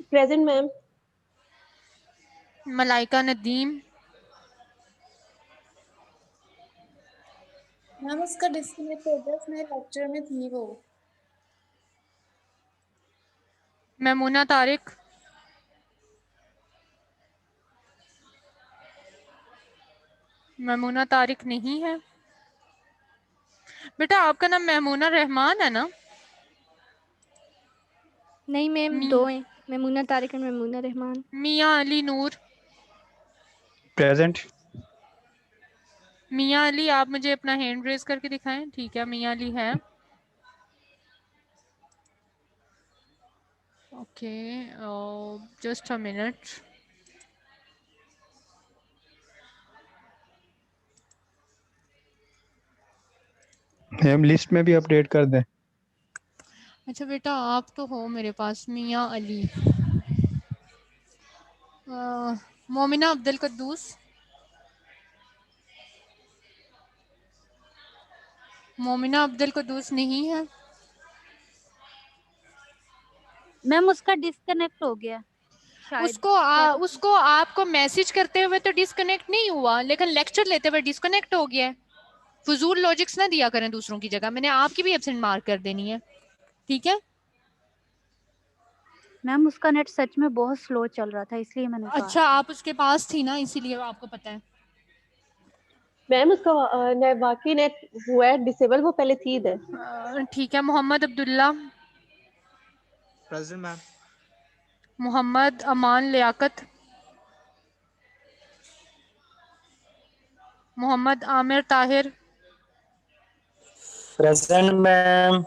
present ma'am. Malaika Nadeem, ma'am उसका डिस्कनेक्ट हो गया, उसमें लेक्चर में थी वो। मैमूना तारिक, मैमूना तारिक नहीं है। बेटा आपका नाम मैमूना रहमान है ना? नहीं मैम, दो हैं, मैमूना तारिक और मैमूना रहमान। मियाँ अली नूर, प्रेजेंट। मियाँ अली आप मुझे अपना हैंड रेज करके दिखाएं। ठीक है, मियाँ अली है। Okay, just a minute. Ma'am list में भी अपडेट कर दें। अच्छा बेटा आप तो हो मेरे पास। मियाँ अली, मोमिना अब्दुल कद्दूस, मोमिना अब्दुल कद्दूस नहीं है। मैम उसका डिस्कनेक्ट हो गया शायद। उसको आपको मैसेज करते हुए तो डिस्कनेक्ट नहीं हुआ, लेकिन लेक्चर लेते हुए डिस्कनेक्ट हो गया है। फजूल लॉजिक्स ना दिया करें दूसरों की जगह, मैंने आपकी भी एब्सेंट मार्क कर देनी है, ठीक है? मैम उसका नेट सच में बहुत स्लो चल रहा था, इसलिए मैंने कहा अच्छा, था। आप उसके पास थी ना, इसीलिए आपको पता है। मैम उसका वाकई नेट हुआ है डिसेबल, वो पहले थी इधर। ठीक है। Mohammad Abdullah, present ma'am. Mohammad Aman Liaquat, Mohammad Aamir Tahir, present ma'am.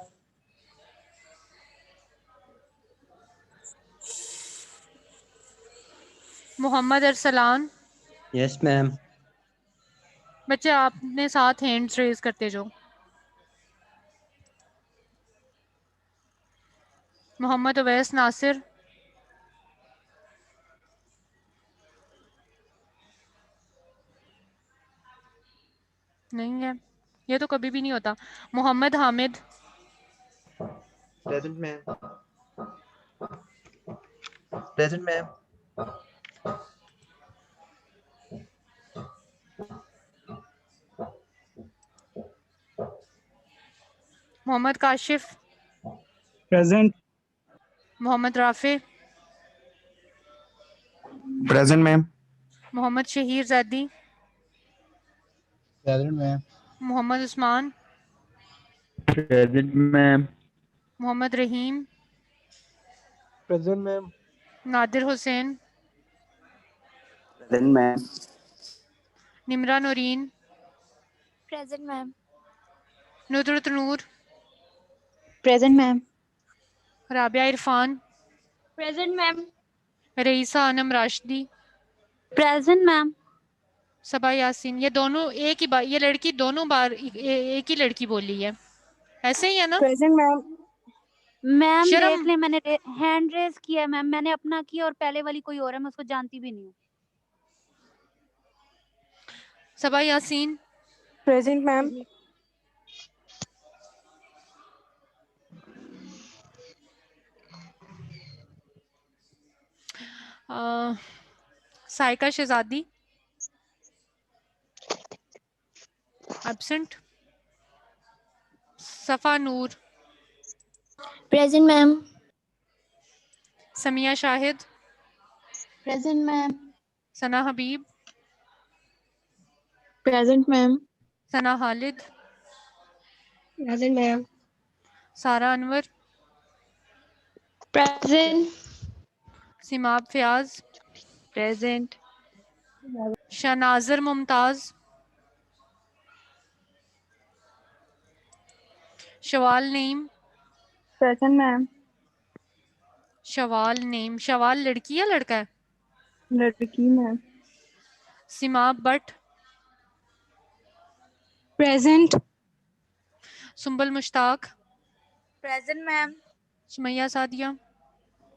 Mohammad Arsalan. Yes ma'am. बच्चे आपने साथ हैंड्स रेज करते जाओ। मोहम्मद अवैस नासिर, नहीं है, ये तो कभी भी नहीं होता। Mohammad Hamid, present ma'am. Present ma'am. Mohammad Kashif, present. Mohammad Rafay, present ma'am. Mohammad Shaheer Zaidi, present ma'am. Mohammad Usman, present ma'am. Mohammad Rahim, present ma'am. Nadir Hussain, present ma'am. Nimra Noreen, present ma'am. Nudrat Noor, present ma'am. Rabia Irfan, present ma'am. Raisa Anam Rashidi, present ma'am. Saba Yasin. ये दोनों एक ही बार, ये लड़की दोनों बार एक ही लड़की बोली है, ऐसे ही है ना? Present ma'am. मैम शर्म, देख ले, मैंने हैंड रेज किया है मैम, मैंने अपना किया और पहले वाली कोई और है, मैं उसको जानती भी नहीं हूँ। Saba Yasin, present ma'am. Saika Shehzadi, absent. Safa Noor, present ma'am. Samia Shahid, present ma'am. Sana Habib, present ma'am. Sana Halid, present ma'am. Sara Anwar, present. Seemab Fayyaz, present. Shanazar Mumtaz, Shawal Naeem, present ma'am. Shawal Naeem, Shawal लड़की या लड़का है? लड़की ma'am. Seemab Butt, present. Sumbul Mushtaq, present ma'am. Sumaiya Sadia,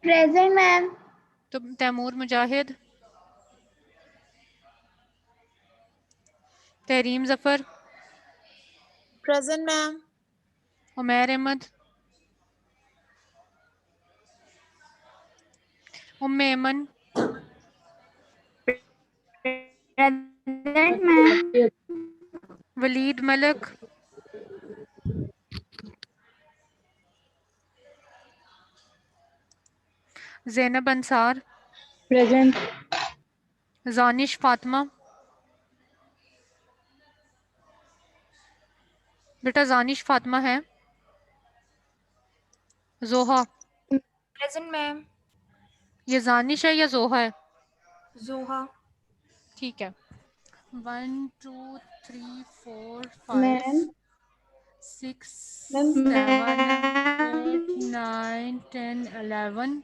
present ma'am. Taimur Mujahid, Tehreem Zafar, present ma'am. Umair Ahmed, Umme Aman, present ma'am. Waleed Malak, Zainab Ansar, present. जानिश Fatima, बेटा जानिश फातिमा है, जोहा, प्रेजेंट मैम। ये जानिश है या जोहा है? जोहा। ठीक है। 1 2 3 4 5 मैम। 6 मैम। 7 8 9 10 11।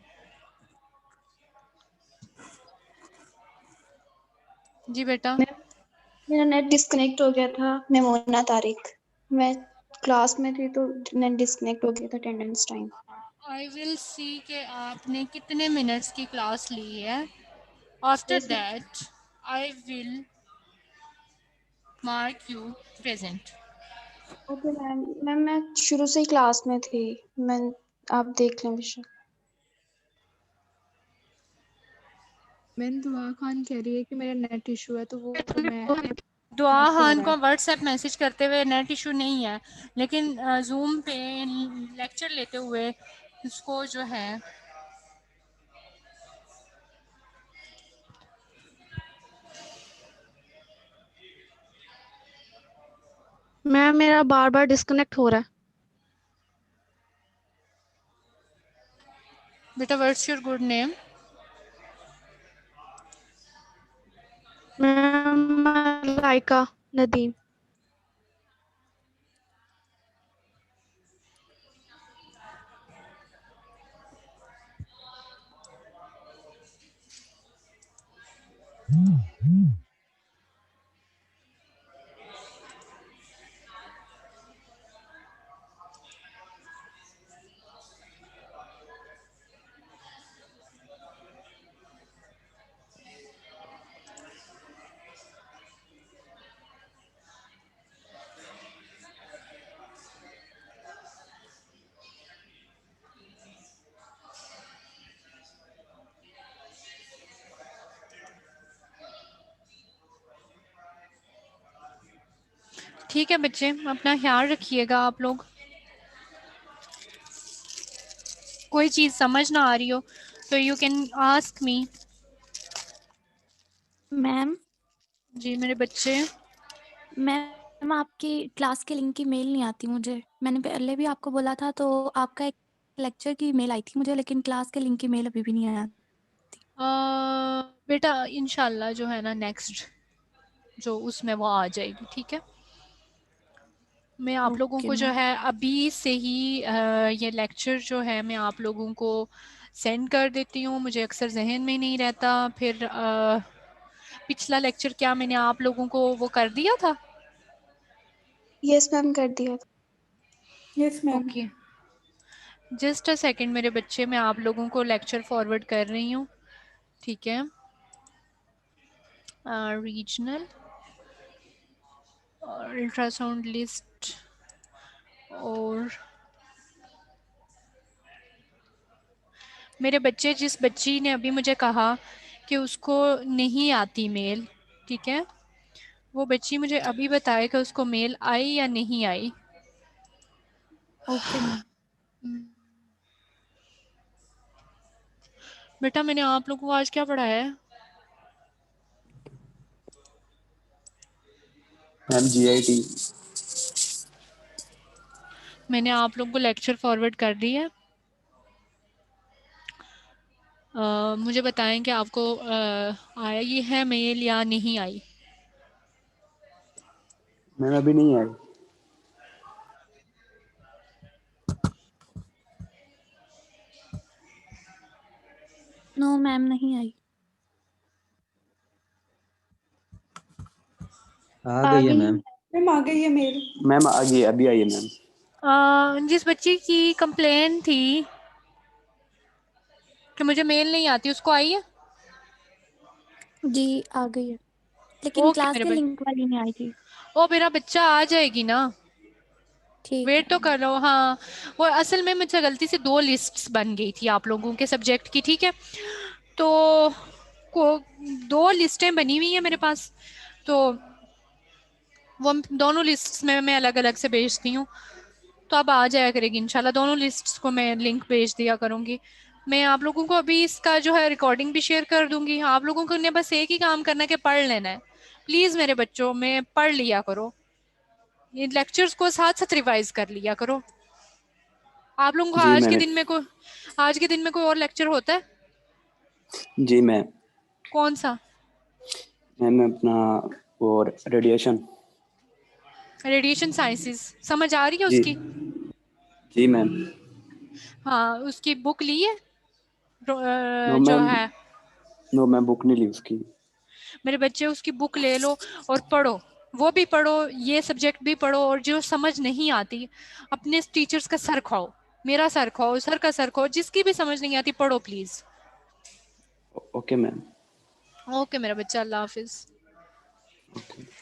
जी बेटा। मेरा नेट डिस्कनेक्ट हो गया था। मैं मोना तारिक, मैं क्लास में थी तो नेट डिस्कनेक्ट हो गया था attendance time. I will see कि आपने कितने मिनट्स की क्लास ली है। After Yes, that I will mark you present. Okay ma'am. Ma'am मैं शुरू से ही क्लास में थी, मैं आप देख लें बेशक। मैंने दुआ खान कह रही है कि मेरा नेट इशू है, तो वो मैं दुआ नेट हो खान रहा को है। व्हाट्सएप मैसेज करते हुए नेट इशू नहीं है, लेकिन जूम पे लेक्चर लेते हुए उसको जो है मैम मेरा बार बार डिस्कनेक्ट हो रहा है। बेटा what's your good name? Ma'am Laiqa Nadeem. ठीक है बच्चे, अपना ख्याल रखिएगा आप लोग। कोई चीज़ समझ ना आ रही हो तो you can ask me. Ma'am जी मेरे बच्चे। मैम आपकी क्लास के लिंक की मेल नहीं आती मुझे। मैंने पहले भी आपको बोला था, तो आपका एक लेक्चर की मेल आई थी मुझे, लेकिन क्लास के लिंक की मेल अभी भी नहीं आया। बेटा इंशाल्लाह जो है ना नेक्स्ट जो उसमें वो आ जाएगी, ठीक है। मैं आप लोगों ओके को जो मैम। है अभी से ही ये लेक्चर जो है मैं आप लोगों को सेंड कर देती हूँ। मुझे अक्सर जहन में नहीं रहता, फिर पिछला लेक्चर क्या मैंने आप लोगों को वो कर दिया था? यस मैम, कर दिया। Yes ma'am. Okay, just a second मेरे बच्चे, मैं आप लोगों को लेक्चर फॉरवर्ड कर रही हूँ, ठीक है। रीजनल अल्ट्रासाउंड लिस्ट और मेरे बच्चे, जिस बच्ची ने अभी मुझे कहा कि उसको नहीं आती मेल, ठीक है, वो बच्ची मुझे अभी बताए कि उसको मेल आई या नहीं आई। Okay ma'am. बेटा मैंने आप लोगों को आज क्या पढ़ाया है? Ma'am GIT। मैंने आप लोगों को लेक्चर फॉरवर्ड कर दी है। मुझे बताएं कि आपको आई है मेल या नहीं आई। मैम अभी नहीं आई। नो मैम, नहीं आई। आ गई है मैम। मैम आ गई है मेल। मैम आ गई, अभी आई है मैम। जिस बच्ची की कंप्लेन थी कि मुझे मेल नहीं आती, उसको आई है? जी आ गई है, लेकिन ओके क्लास मेरे के बच्चे, लिंक वाली नहीं आई थी। ओ मेरा बच्चा आ जाएगी ना, ठीक वेट तो है। कर लो। हाँ, वो असल में मुझसे गलती से 2 लिस्ट्स बन गई थी आप लोगों के सब्जेक्ट की, ठीक है। तो को 2 लिस्टें बनी हुई हैं मेरे पास, तो वो दोनों लिस्ट्स में मैं अलग अलग से भेजती हूँ, तो अब आ जाया करेगी इंशाल्लाह। दोनों लिस्ट्स को मैं लिंक भेज दिया करूँगी। मैं आप लोगों को अभी इसका जो है रिकॉर्डिंग भी शेयर कर दूंगी। आप लोगों को ने बस एक ही काम करना है कि पढ़ लेना है। प्लीज़ मेरे बच्चों, में पढ़ लिया करो, ये लेक्चर्स को साथ साथ रिवाइज कर लिया करो। आप लोगों को जी आज के मैंने। दिन में कोई और लेक्चर होता है? जी मैम। कौन सा? मैम अपना और रेडिएशन। रेडिएशन साइंसेस समझ आ रही है जी। उसकी? जी मैम। हाँ, उसकी बुक ली है नो जो मैम। है? नो मैम बुक नहीं ली उसकी। मेरे बच्चे उसकी बुक ले लो और पढ़ो, वो भी पढ़ो, ये सब्जेक्ट भी पढ़ो, और जो समझ नहीं आती अपने टीचर्स का सर खाओ, मेरा सर खाओ, सर का सर खाओ, जिसकी भी समझ नहीं आती पढ़ो प्लीज। Okay ma'am. ओके मेरा बच्चा, अल्लाह हाफिज। ओके।